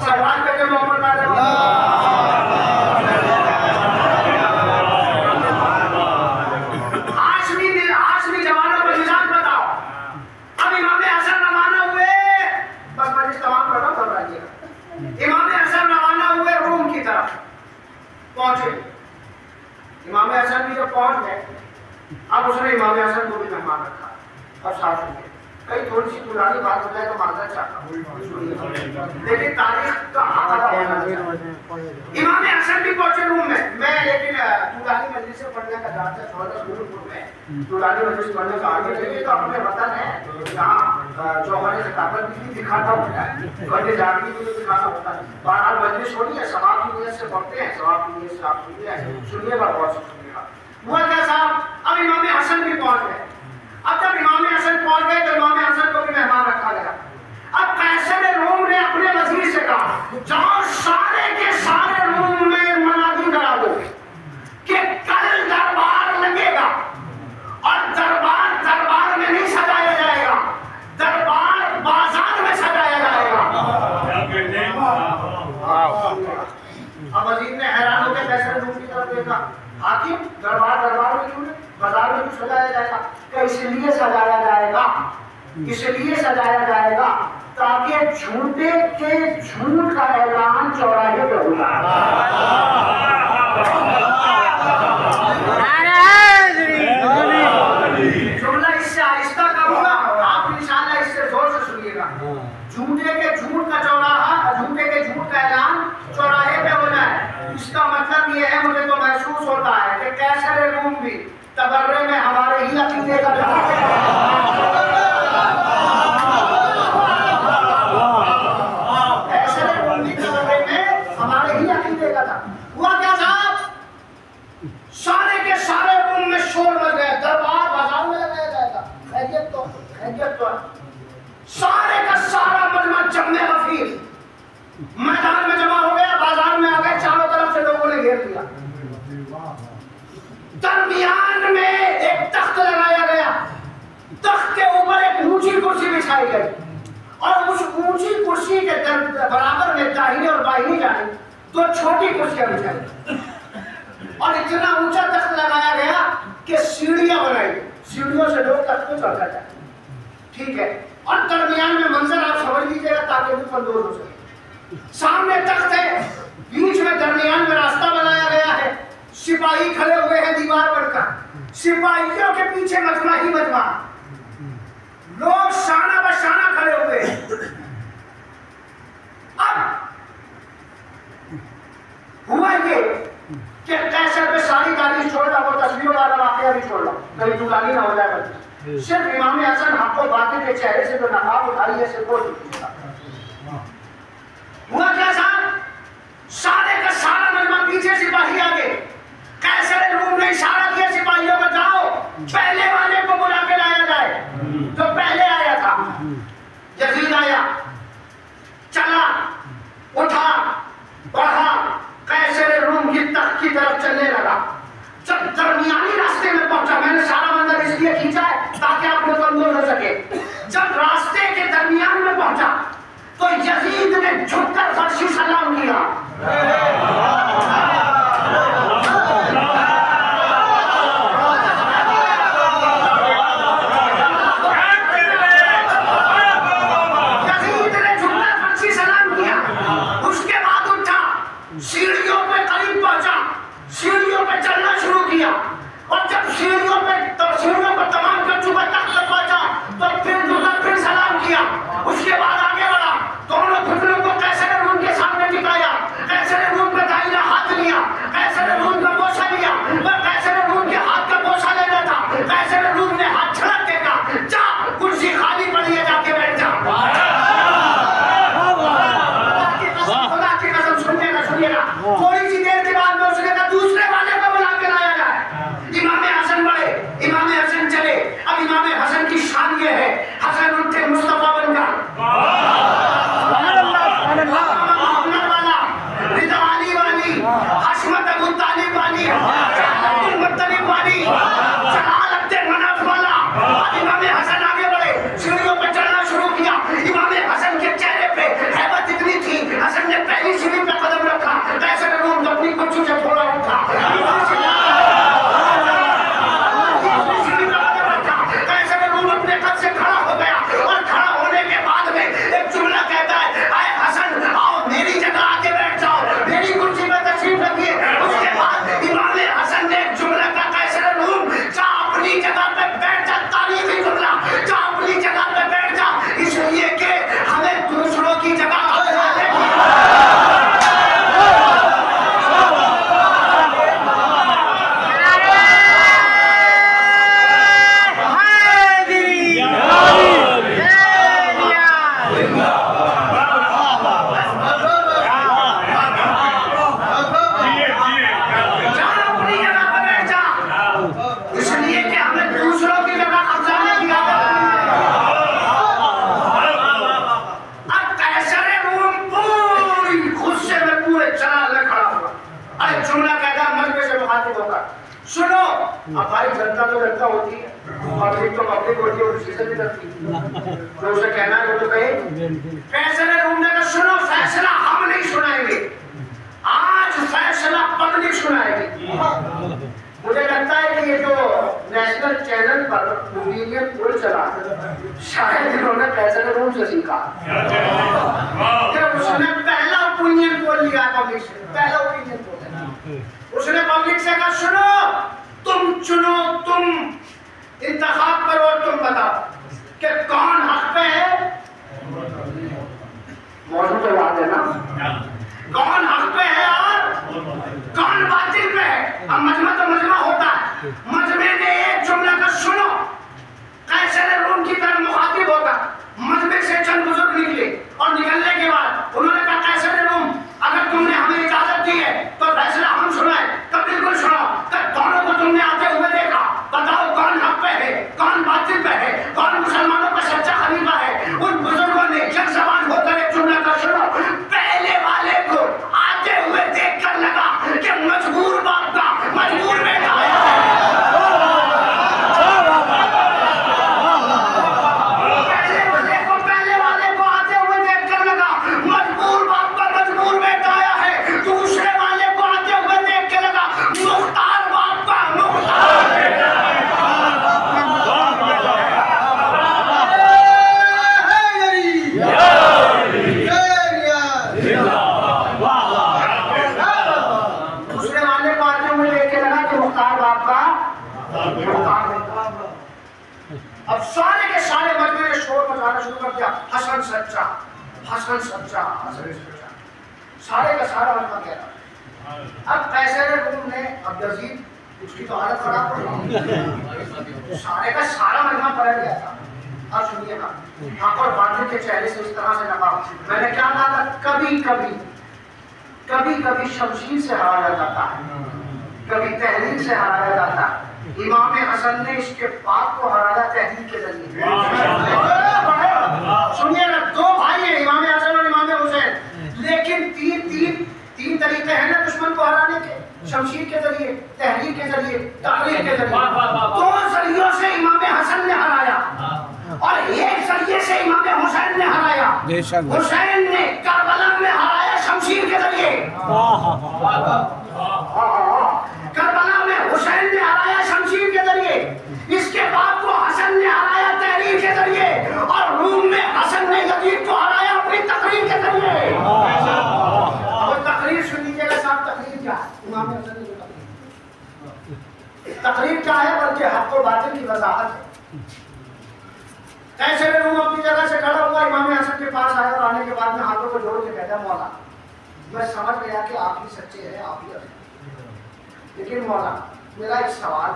सवाल करके मोहम्मद हाशमी जवानों का मिजाज बताओ। अब इमाम हसन रवाना हुए, बस मजिस तमाम कर रहा हूं, घबराइएगा। इमाम हसन रवाना हुए रूम की तरफ पहुंचे। इमाम हसन भी जब पहुंच गए, अब उसने इमाम हसन को भी मेहमान रखा। अब साथ में कई थोड़ी सी पुरानी बात हो जाए तो मानना चाहता हूँ, लेकिन तारीख का आधा होना चाहिए। इमाम हसन भी पहुंचे रूम में। मैं लेकिन पुरानी मजलिस से पढ़ने का चाहता था, में पुरानी मजलिस पढ़ने का आगे चलिए तो अपने वतन है जहाँ चौहाने से ताकत भी दिखाता होता है, बड़े जागरी भी दिखाना होता है। बहरहाल मजलिस होनी है, सवाब की नीयत से पढ़ते हैं, सवाब की नीयत से आप सुनिएगा, बहुत से सुनिएगा। हुआ क्या साहब, अब इमाम हसन भी पहुंच गए। अब जब इमाम हसन पहुंच गए तो इमाम हसन को भी मेहमान रखा गया। अब कैसर रूम ने अपने वजीर से कहा, जाओ सारे के सारे रूम में मनादी करा दो कि कल दरबार लगेगा, और दरबार दरबार में नहीं सजाया जाएगा, दरबार बाजार में सजाया जाएगा। अब वजीर ने हैरान होकर कैसर रूम की तरफ देखा, हाकिम दरबार दरबार में क्यों, बाजार में क्यों सजाया जाएगा? इसलिए सजाया जाएगा, इसलिए सजाया जाएगा ताकि झूठे के झूठ का ऐलान चौराहे पे होगा। जुमला इससे आहिस्ता करूंगा, आप इंशाल्लाह इससे जोर से सुनिएगा। झूठे के झूठ का चौराहा, झूठे के झूठ का ऐलान चौराहे पे हो जाए, इसका मतलब ये है, मुझे तो महसूस होता है कि कैसर रूम भी तबर्रे में हमारे ही अकीदे का था। ऐसे रूम की कमरे में हमारे ही अकीदे का था। हुआ क्या साहब, सारे के सारे रूम में शोर मच गया, दरबार बाजार में लगाया जाएगा। खैरियत तो सारे का सारा मजमा जम्मे गफीर मैदान में जमा हो गया, बाजार में आ गए, चारों तरफ से लोगों ने घेर लिया। दरमियान में एक तख्त लगाया गया, तख्त के ऊपर एक ऊंची कुर्सी बिछाई गई और उस ऊंची कुर्सी के बराबर में दाहिनी और बाहिनी जानिब दो छोटी कुर्सियां बिछाई और इतना ऊंचा तख्त लगाया गया कि सीढ़ियां बनाई, सीढ़ियों से लोग तख्त को चढ़ जाए। ठीक है, और दरमियान में मंजर आप समझ लीजिएगा ताकि भी कंट्रोल हो सके। सामने तख्त है, बीच में दरमियान में रास्ता बनाया गया है, सिपाही खड़े हुए हैं दीवार बनकर, सिपाहियों के पीछे मजमा ही मजमा, लोग शाना बशाना खड़े हुए हैं। अब हुआ ये कि कैसर पे सारी तारीफ छोड़ रहा, वो तस्वीरों वाला वाकया भी छोड़ रहा, कहीं दुलानी ना हो जाए। सिर्फ इमाम हसन आपको बातें के चेहरे से जो नकाब उठाई है सिर्फ वो दिखेगा। हुआ क्या साहब, सारे का सारा मजमा पीछे, सिपाही आगे। कैसर रूम ने इशारा किया सिपाहियों को, जाओ पहले वाले को बुला के लाया जाए, जो पहले आया था। यजीद आया, चला, उठा, बढ़ा, कैसर रूम की तख्त की तरफ चलने लगा। जब दरमियानी रास्ते में पहुंचा, मैंने सारा मंदिर इसलिए खींचा है ताकि आप लोग कमजोर हो सके। जब रास्ते के दरमियान में पहुंचा तो यजीद ने झुककर फर्शी सलाम किया। यजीद ने झुककर फर्शी सलाम किया, उसके बाद उठा, सीढ़ियों पे करीब पहुंचा, सीढ़ियों पे चलना शुरू किया और जब सीढ़ियों पर तमाम कर चुका तख्त तक पहुंचा तो फिर झुका, फिर सलाम किया। उसके बाद आगे बढ़ा, दोनों घुटनों को कैसर रूम के सामने टिकाया, कैसर रूम पे दाहिना हाथ लिया, कैसर रूम का बोसा लिया, वह कैसर रूम के हाथ का बोसा लेना था। कैसर रूम ने हाथ छड़क के कहा, जा कुर्सी खाली पड़ी है, जाके बैठ जा। खुदा की कसम, सुनिएगा, थोड़ी सी देर के बाद में उसने कहा दूसरे वाले को बुला के लाया जाए। इमाम हसन बढ़े, इमाम हसन चले। अब इमाम हसन की शान ये है, हसन उठे मुस्तफा बनकर, मोहम्मद वाला, रिदा अली वाली, हशमत अबू तालिब वाली, अब्दुल मुत्तलिब वाली, जलाल अब्दुल मनाफ वाला। अब इमाम हसन आगे बढ़े, सीढ़ियों पर चढ़ना शुरू किया। इमाम हसन के चेहरे पे हैबत इतनी थी, हसन ने पहली सीढ़ी पे कदम रखा, कैसर रूम अपनी कुर्सी से थोड़ा उठा, कैसर रूम अपने कद से खड़ा हो गया और खड़ा होने के बाद में एक जुमला कहता है, आए हसन आओ मेरी जगह आके बैठ जाओ, मेरी कुर्सी पे तशरीफ रखिए। उसके बाद इमाम हसन ने एक जुमला कहा, कैसर रूम जा अपनी जगह पे बैठ जा, तारीफी जुमला, जा अपनी जगह पे बैठ जा, इसलिए कि हमें दूसरों की जगह सुनो। हमारी जनता तो जनता होती है, पब्लिक तो पब्लिक होती है, उसी से भी डरती है, तो उसे कहना है वो तो कहे। फैसले ढूंढने का सुनो, फैसला हम नहीं सुनाएंगे, आज फैसला पब्लिक सुनाएगी। मुझे लगता है कि ये जो नेशनल चैनल पर ओपिनियन पोल चला, शायद इन्होंने फैसले रूम से सीखा। उसने पहला ओपिनियन पोल लिया पब्लिक से, पहला ओपिनियन पोल। उसने पब्लिक से कहा, सुनो तुम चुनो, तुम इंतखाब करो और तुम बताओ कि कौन हक पे है। मौजूद तो याद है ना, कौन हक पे है और कौन बातिल पे है। अब मजमा तो मजमा होता है, मजमे ने एक जुमला का सुनो अब सारे के सारे मजमे ने शोर मचाना शुरू कर दिया, हसन सच्चा, हसन सच्चा, हसन सच्चा, सारे का सारा मजमा कह रहा। अब कैसर ने, अब यजीद उसकी तो हालत खराब हो गई, सारे का सारा मजमा पलट गया था। अब सुनिएगा, आंखों बांधने के चेहरे से इस तरह से लगा, मैंने क्या कहा था, कभी कभी कभी कभी शमशीर से हराया जाता है, कभी तहरीर से हराया जाता है। इमाम हसन ने इसके बाप को हराया तहरीर के जरिए। सुनिएगा, दो भाई हैं, इमाम हसन और इमाम हुसैन, लेकिन तीन तरीके हैं ना दुश्मन को हराने के, शमशीर के जरिए, तहरीर के जरिए, तकरीर के जरिए। दो जरियों से इमाम हसन ने हराया और एक जरिए से इमाम हुसैन ने हराया। हुसैन ने करबला में हराया शमशीर के जरिए, करबला में हुसैन ने हराया शमशीर के जरिए, इसके बाप को हसन ने हराया तहरीर के जरिए, और रूम में हसन ने यजीद को हराया अपनी तकरीर के जरिए। और तकरीर सुन लीजिएगा साहब, तकरीर क्या है? इमाम हसन ने जो तकरीर क्या है, बल्कि हक और बातिल की वजाहत है। कैसे रूम अपनी जगह से खड़ा हुआ, इमाम हसन के पास आया और आने के बाद में हाथों को जोड़ के कहता, मौला मैं समझ गया कि आप ही सच्चे हैं, आप ही हैं, लेकिन मौला मेरा एक सवाल,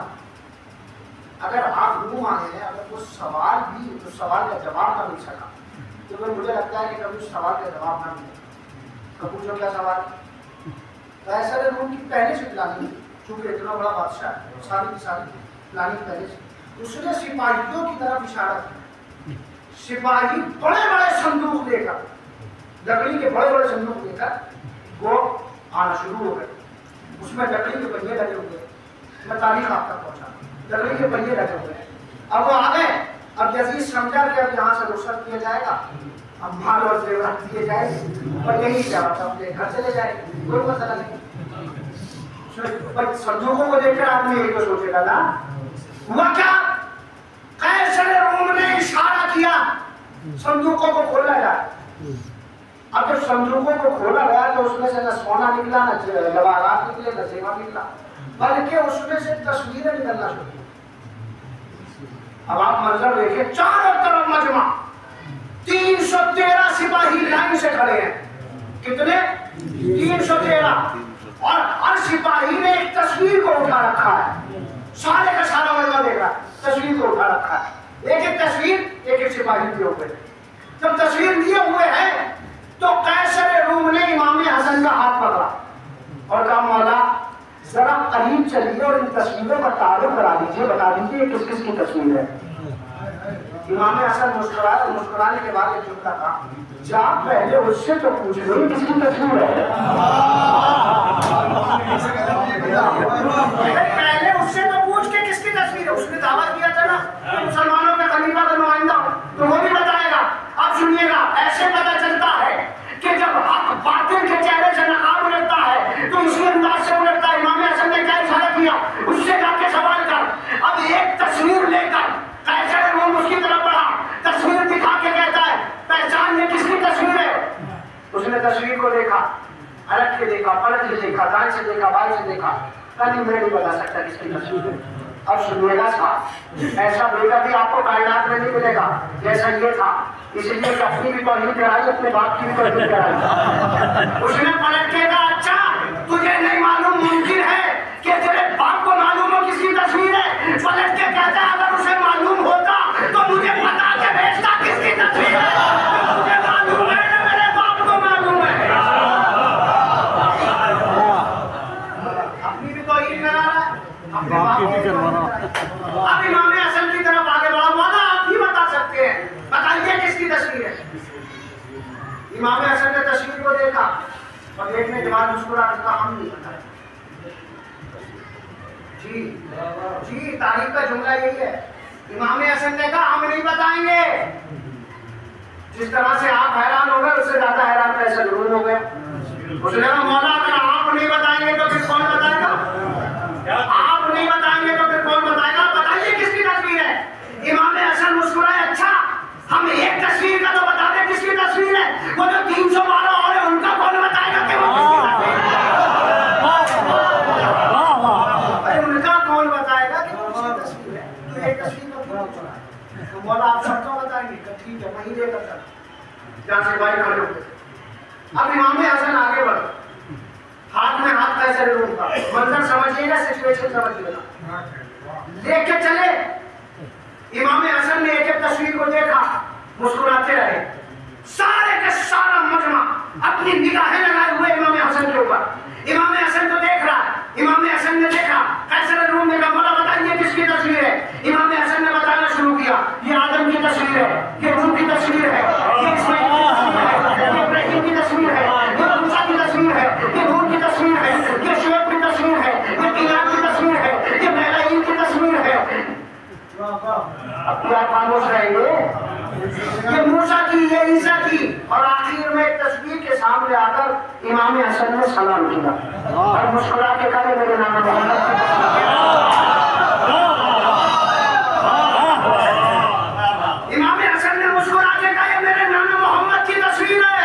अगर आप रूम आए हैं, अगर वो सवाल भी उस सवाल का जवाब ना मिल सका, तो फिर मुझे लगता है कि कभी उस सवाल का जवाब ना मिले, तो पूछो क्या सवाल। तो ऐसा रूम की पहले से प्लानिंग, चूंकि इतना बड़ा बादशाह है, सारी की सारी प्लानिंग पहले से, उसने सिपाहियों की तरफ इशारा किया। सिपाही बड़े बड़े संदूक लेकर, लकड़ी के बड़े बड़े संदूक लेकर वो आना शुरू हो गए। उसमें लकड़ी के पहिए लगे हुए, मैं तारीख आप तक पहुंचा, लकड़ी के पहिए लगे हुए। अब वो आ गए, अब यजीद समझा कि अब यहाँ से रुखसत किया जाएगा, अब माल और जेवरात दिए जाएंगे और यही जवाब अपने घर चले जाएंगे, कोई मसला नहीं। संदूकों को देखकर आदमी यही तो सोचेगा ना, हुआ क्या, कैसर रोम ने इशारा किया संदूकों को खोला जाए। अब जब संदूकों को खोला गया तो उसमें से न सोना निकला, न जवाहरात निकले, न सेवा निकला, बल्कि उसमें से तस्वीरें निकलना शुरू हुई। अब आप मंजर देखिए, चारों तरफ मजमा, 313 सिपाही लाइन से खड़े हैं। कितने? 313, और हर सिपाही ने एक तस्वीर को उठा रखा है। सारे का सारा मजमा देख रहा है, तस्वीर को उठा रखा है, एक एक तस्वीर एक एक सिपाही दिए हुए। जब तस्वीर दिए हुए हैं तो कैसर रूम ने इमाम हसन का हाथ पकड़ा और कहा, मौला जरा करीब चलिए और इन तस्वीरों का तारुफ करा दीजिए, बता दीजिए किस किस की तस्वीर है। इमाम हसन मुस्कुराए और मुस्कुराने के बाद एक जुमला कहा, जा पहले उससे तो पूछ लो किसकी तस्वीर है। पहले उससे तो पूछ के किसकी तस्वीर है। उसने दावा किया था ना कि मुसलमानों के खलीफा का नुमाइंदा, तो वो भी बताएगा। अब सुनिएगा, ऐसे पता चलता है कि जब हक बातिल के चेहरे से नकाब उलटता है तो इसी अंदाज से उलटता है। इमाम हसन ने क्या इशारा किया, उससे जाके सवाल कर। अब एक तस्वीर लेकर कैसर रूम उसकी तरफ बढ़ा, तस्वीर दिखा के कहता है, पहचान ये किसकी तस्वीर है। उसने तस्वीर को देखा, अलग के देखा, पलट के देखा, दाएं से देखा, बाएं से देखा, कभी मैं नहीं बता सकता किसकी तस्वीर है। अब सुनिएगा साहब, ऐसा बेटा भी आपको कायनात में नहीं मिलेगा जैसा ये था, इसलिए अपनी भी तौहीन कराई, अपने बाप की भी तौहीन कराई। उसने पलट के कहा, अच्छा तुझे नहीं मालूम, मुमकिन है कि तेरे बाप को मालूम हो किसकी तस्वीर है। पलट के कहता है, अगर उसे मालूम होता तो मुझे बता के भेजता किसकी तस्वीर है। मुझे मालूम है ना, मेरे बाप को मालूम है। अपनी भी तौहीन करा रहा है, अपने बाप की भी करवा रहा है। अब इमाम हसन की तरफ आगे बढ़ा, मौला आप ही बता सकते हैं, बताइए किसकी तस्वीर है। इमाम हसन ने तस्वीर को देखा और देखने के बाद मुस्कुरा कर हम नहीं बताए। जी जी, तारीफ का जुमला यही है। इमाम हसन ने कहा, हम नहीं बताएंगे। जिस तरह से आप हैरान हो गए, उससे ज्यादा हैरान कैसे जरूर हो गए। उसने कहा, मौला अगर आप नहीं बताएंगे तो फिर कौन बताएगा। आप नहीं बताएंगे तो फिर कौन बताएगा, बताइए किसकी तस्वीर है। इमाम हसन मुस्कुराए, अच्छा हम एक तस्वीर का तो बता दें किसकी तस्वीर है, वो जो 312 और है उनका कौन बताएगा कि वो किसकी तस्वीर है। अरे उनका कौन बताएगा कि वो किसकी तस्वीर है। तो एक तस्वीर का हसन आगे बढ़, हाथ में हाथ कैसर रूम का मंजर समझिएगा, सिचुएशन समझिएगा। लेके चले, इमाम हसन ने एक एक तस्वीर को देखा, मुस्कुराते रहे। सारे का सारा मजमा अपनी निगाहें लगाए हुए इमाम हसन के ऊपर। इमाम हसन को देख रहा, इमाम हसन ने देखा, कैसर रूम ने कहा बोला बताइए किसकी तस्वीर है। इमाम हसन ने बताना शुरू किया, ये आदम की तस्वीर है, ये नूह की तस्वीर है, ये इस्माइल की तस्वीर है, ये इब्राहिम की तस्वीर है, ये मूसा की तस्वीर है, ये नूह की तस्वीर है, ये शुएब की तस्वीर है, ये कीनान की तस्वीर है, ये मैलाईन की तस्वीर है। अब क्या खामोश रहेंगे? ये मूसा की, ये ईसा की, और आखिर में एक तस्वीर के सामने आकर इमाम हसन ने सलाम किया और मुस्कुरा के कहा मेरे नाम इमाम हसन ने मुस्कुरा के कहा मेरे नाना मोहम्मद की तस्वीर है,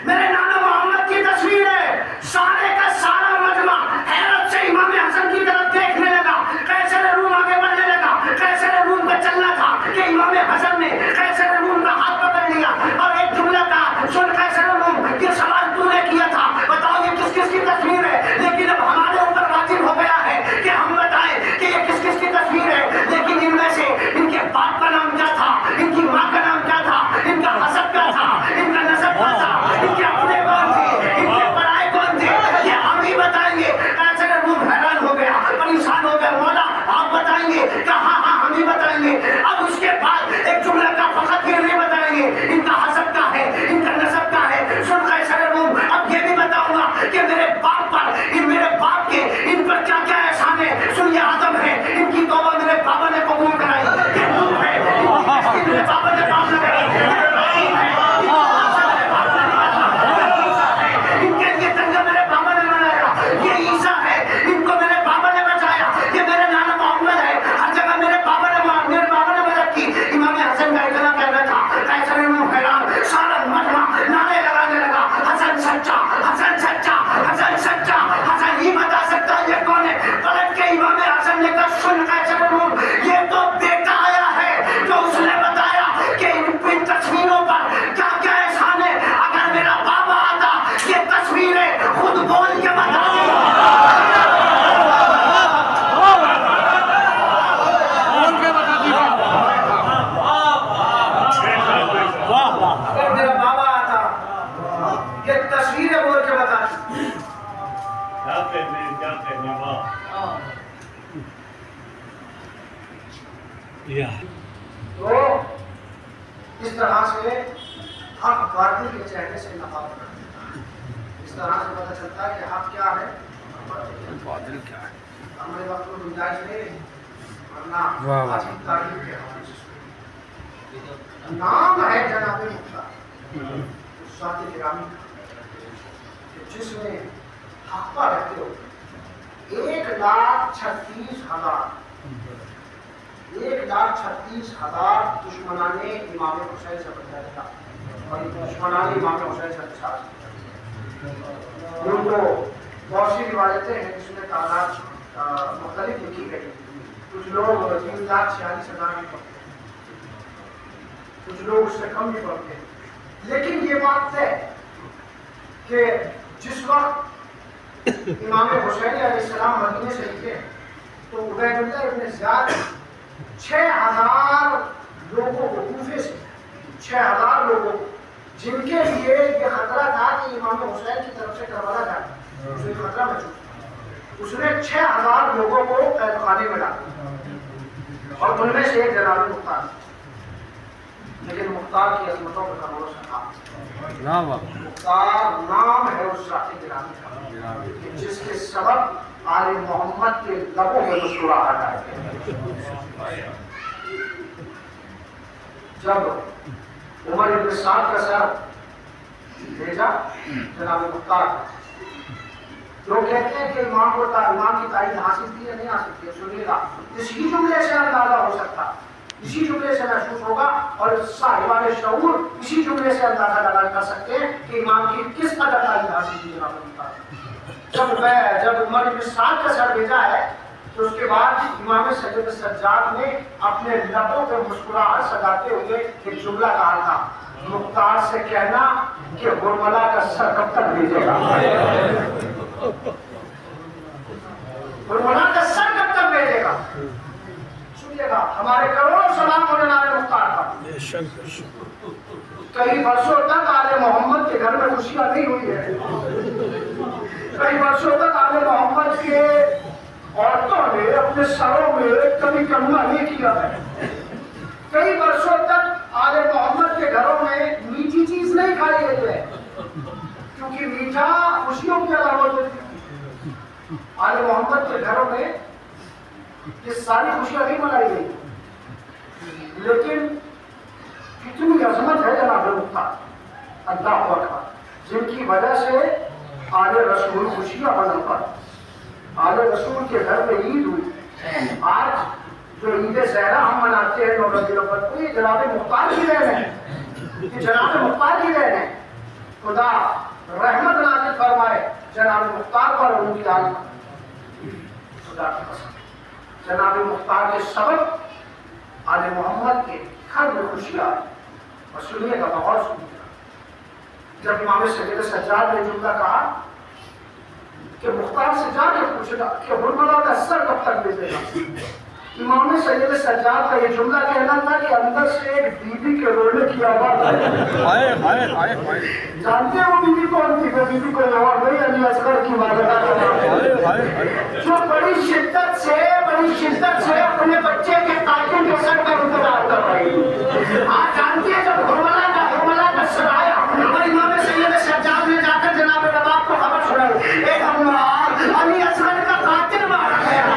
मेरे नाना मोहम्मद की तस्वीर है। सारे का सारा मजमा हैरत से इमाम हसन की तरफ देखने लगा। कैसर रूम आगे बढ़ने लगा, कैसर रूम पे चलना था कि इमाम हसन ने कैसर रूम का हाथ पकड़ लिया और एक जुमला कहा, सुन कैसर रूम, ये सवाल तूने किया था, बताओ ये किस किस की तस्वीर है, लेकिन अब हमारे ऊपर वाजिब हो गया है कि हम बताएं कि ये किस किस की तस्वीर है। लेकिन इनमें से इनके बाप का नाम क्या था, इनकी माँ का नाम क्या था, इनका हसब क्या था, इनका नसब क्या था, इनके अपने कौन थे, इनके पराए कौन थे, ये हम ही बताएंगे। कैसर रूम हैरान हो गया, परेशान हो गया, मौला आप बताएंगे? हाँ हाँ हम ही बताएंगे। अब उसके बाद एक जुमला का फकत ये नहीं बताएंगे इनका हसब क्या है, इनका नसब क्या है। सुन कैसर रूम, अब ये भी बताऊंगा कि मेरे बाप पर, इन मेरे बाप के इन पर क्या क्या एहसान है। सुन ये आदम है, इनकी तौबा मेरे बाबा ने कबूल कराई, ये नूह है, इनकी कश्ती मेरे बाबा ने काम लगाई, ये इब्राहिम है, इनके लिए दंगा मेरे बाबा ने बनाया, ये ईसा है, इनको मेरे बाबा ने बचाया, ये मेरे नाना मोहम्मद है, हर जगह मेरे बाबा ने मदद की। इमाम हसन का इतना कहना था, कैसर रूम हैरान, सारा मजमा नारे लगाने लगा, हसन सच्चा, हसन सच्चा, हसन सच्चा, हसन ही बता सकता है ये कौन है। पलट के इमाम हसन ने कहा सुन कैसर रूम, ये तो बेटा आया है जो उसने बताया कि इन तस्वीरों पर क्या क्या एहसान है। अगर मेरा बाबा आता, ये तस्वीरें खुद बोल के बता तो इस तरह से हक बातिल के चेहरे से नकाब करते हैं। इस तरह से पता चलता है कि हक क्या है, बातिल क्या है। हमारे वक्त में गुंजाइश नहीं रही, वरना आज की तारीख के नाम है जनाब मुख्तार साथी गिरामी का, जिसमें हक पर रहते हो 1,36,000 दुश्मनाने इमाम हुसैन से बचा था और दुश्मनाने इमाम हुसैन से अच्छा उनको बहुत सी रिवायतें हैं जिसमें तादाद मुख्तलिफ लिखी गई। कुछ लोग 3,46,000 भी पढ़ते हैं, कुछ लोग उससे कम भी पढ़ते हैं। लेकिन ये बात है कि जिस वक्त इमाम हुसैन अलैहिस्सलाम मदीने से निकले तो उबैदुल्लाह इब्न ज़ियाद 6,000 लोगों को, कूफे से 6,000 लोगों को, जिनके लिए ये खतरा था कि इमाम हुसैन की तरफ से करबला जाए, उसे खतरा महसूस, उसने 6,000 लोगों को कैदखाने में डाला और उनमें से एक जनाब मुख्तार। लेकिन मुख्तार की अजमतों का भरोसा था, मुख्तार नाम है उस साथी गिरामी का जिसके सबब आले मोहम्मद के लबों में मुस्कुराहट आई। जब उमर इब्न साद का सर भेजा जनाब मुख्तार, लोग कहते हैं कि इमाम को इमाम की तारीफ हासिल की या नहीं हासिल की, सुनिएगा इसी जुमले से अंदाजा हो सकता, इसी जुमले से महसूस होगा और साहिबान शऊर इसी जुमले से अंदाजा लगा कर सकते हैं कि इमाम की किस कदर तारीफ हासिल की जनाब मुख्तार। जब उमर इब्न साद का सर भेजा है तो उसके बाद इमाम सैयद सज्जाद ने अपने लबों पे मुस्कुराहट सजाते हुए एक जुमला कहा था, मुख्तार से कहना कि हुरमला का सर कब तक भेजेगा, हुरमला का सर कब तक भेजेगा। सुनिएगा, हमारे करोड़ों सलाम होने नारे मुख्तार का। कई वर्षों तक आले मोहम्मद के घर में खुशियां नहीं हुई है, कई वर्षों तक आले मोहम्मद के औरतों ने अपने सरों में कभी कलमा नहीं किया है, कई वर्षों तक आले मोहम्मद के घरों में मीठी चीज नहीं खाई गई है, क्योंकि मीठा खुशियों की अलामत होती है। आले मोहम्मद के घरों में ये सारी खुशियां नहीं मनाई गई, लेकिन कितनी अजमत है जनाब मुख्तार अल्लाह अकबर, जिनकी वजह से आले रसूल खुशियां मना पाए। आले रसूल के घर में ईद हुई। आज जो ईद ज़हरा हम मनाते हैं 9 रबीउल अव्वल को, ये जनाब मुख्तार की देन है, ये जनाब मुख्तार की देन है। खुदा रहमत नाज़िल फरमाए जनाब मुख्तार पर और उनकी आल पर। खुदा की कसम, जनाब मुख्तार के सबब आले मोहम्मद के घर में खुशियां। और सुनिएगा, बहुत सुनिएगा, जब इमाम सैयद सज्जाद ने जुमला कहा कि मुख्तार से जाके पूछेगा कि हुरमला का सर कब तक भेजेगा, इमाम सैयद सज्जाद का ये जुमला कहना था कि अंदर से एक बीबी के रोने की आवाज आई। जानते हो बीबी कौन थी? वो बीबी कोई और नहीं, अली असगर की वालिदा का नाम, जो बड़ी शिद्दत से अपने बच्चे के ताकिन के सर पर इंतजार कर रही। आज जानती है, जब हुरमला का सर आया और इमाम सैयद सज्जाद ने जाकर जनाब नवाब को खबर सुनाई, एक अम्मा अली असगर का कातिल मारा गया,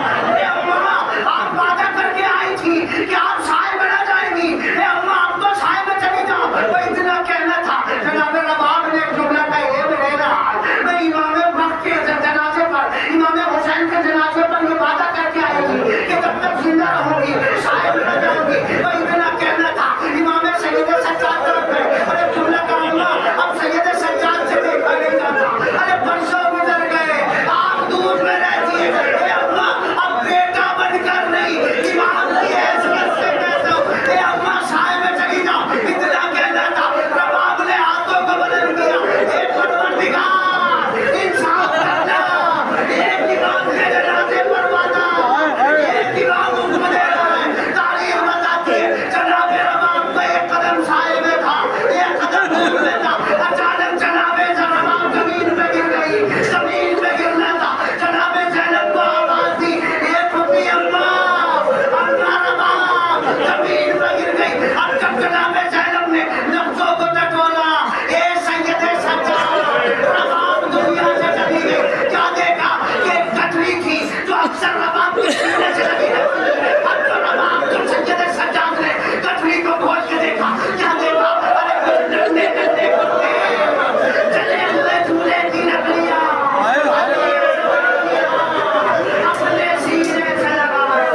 आप वादा करके आई थी कि आप साए में न जाएंगी, अम्मा आप तो साए में चली जाओ। वो इतना कहना था, जनाब नवाब ने जुमला का ये रह रहा है, मैं इमाम वक्त के जनाजे पर, इमाम हुसैन के जनाजे पर ये वादा करके आई थी कि जब तक जिंदा रहूंगी साए में न जाऊंगी। वो इतना कहना था, इमाम सैयद सज्जाद तरफ है, अरे जुमला का अम्मा अब सैयद सज्जाद से देखा नहीं जाता, अरे परसों गुजर गए, आप दूर में रहती है अम्मा, अब बेटा बनकर नहीं इमाम की हैसियत से कहता हूं, अम्मा साए में चली जाओ। इतना कहना था, नवाब ने हाथों को बदल दिया, एक परवरदिगार इंसाफ करना, एक इमाम के जनाजे पर वादा, एक इमाम हुक्म दे रहा है, तारीख बताती है जनाब नवाब का एक कदम साए में था, एक कदम दूर में था, अचानक जनाब नवाब जमीन पे गिर गई, जमीन पे गिरना था, जनाब ज़ैनब को आवाज दी, एक फुफी अम्मा नवाब जमीन पे गिर गई। अब जब जनाब ज़ैनब ने लफ्जों को टटोला, ए सैयद सज्जाद, नवाब दुनिया से चली गई, क्या देखा कि एक कटरी थी जो अक्सर नवाब के सीने से लगी रहती है। अब तो नवाब जब सैयद सज्जाद ने कटरी को खोल के देखा, क्या देखा, अरे कुछ डंडे कुत्ते चले हुए झूले की नकलियां अपने सीने से लगाए।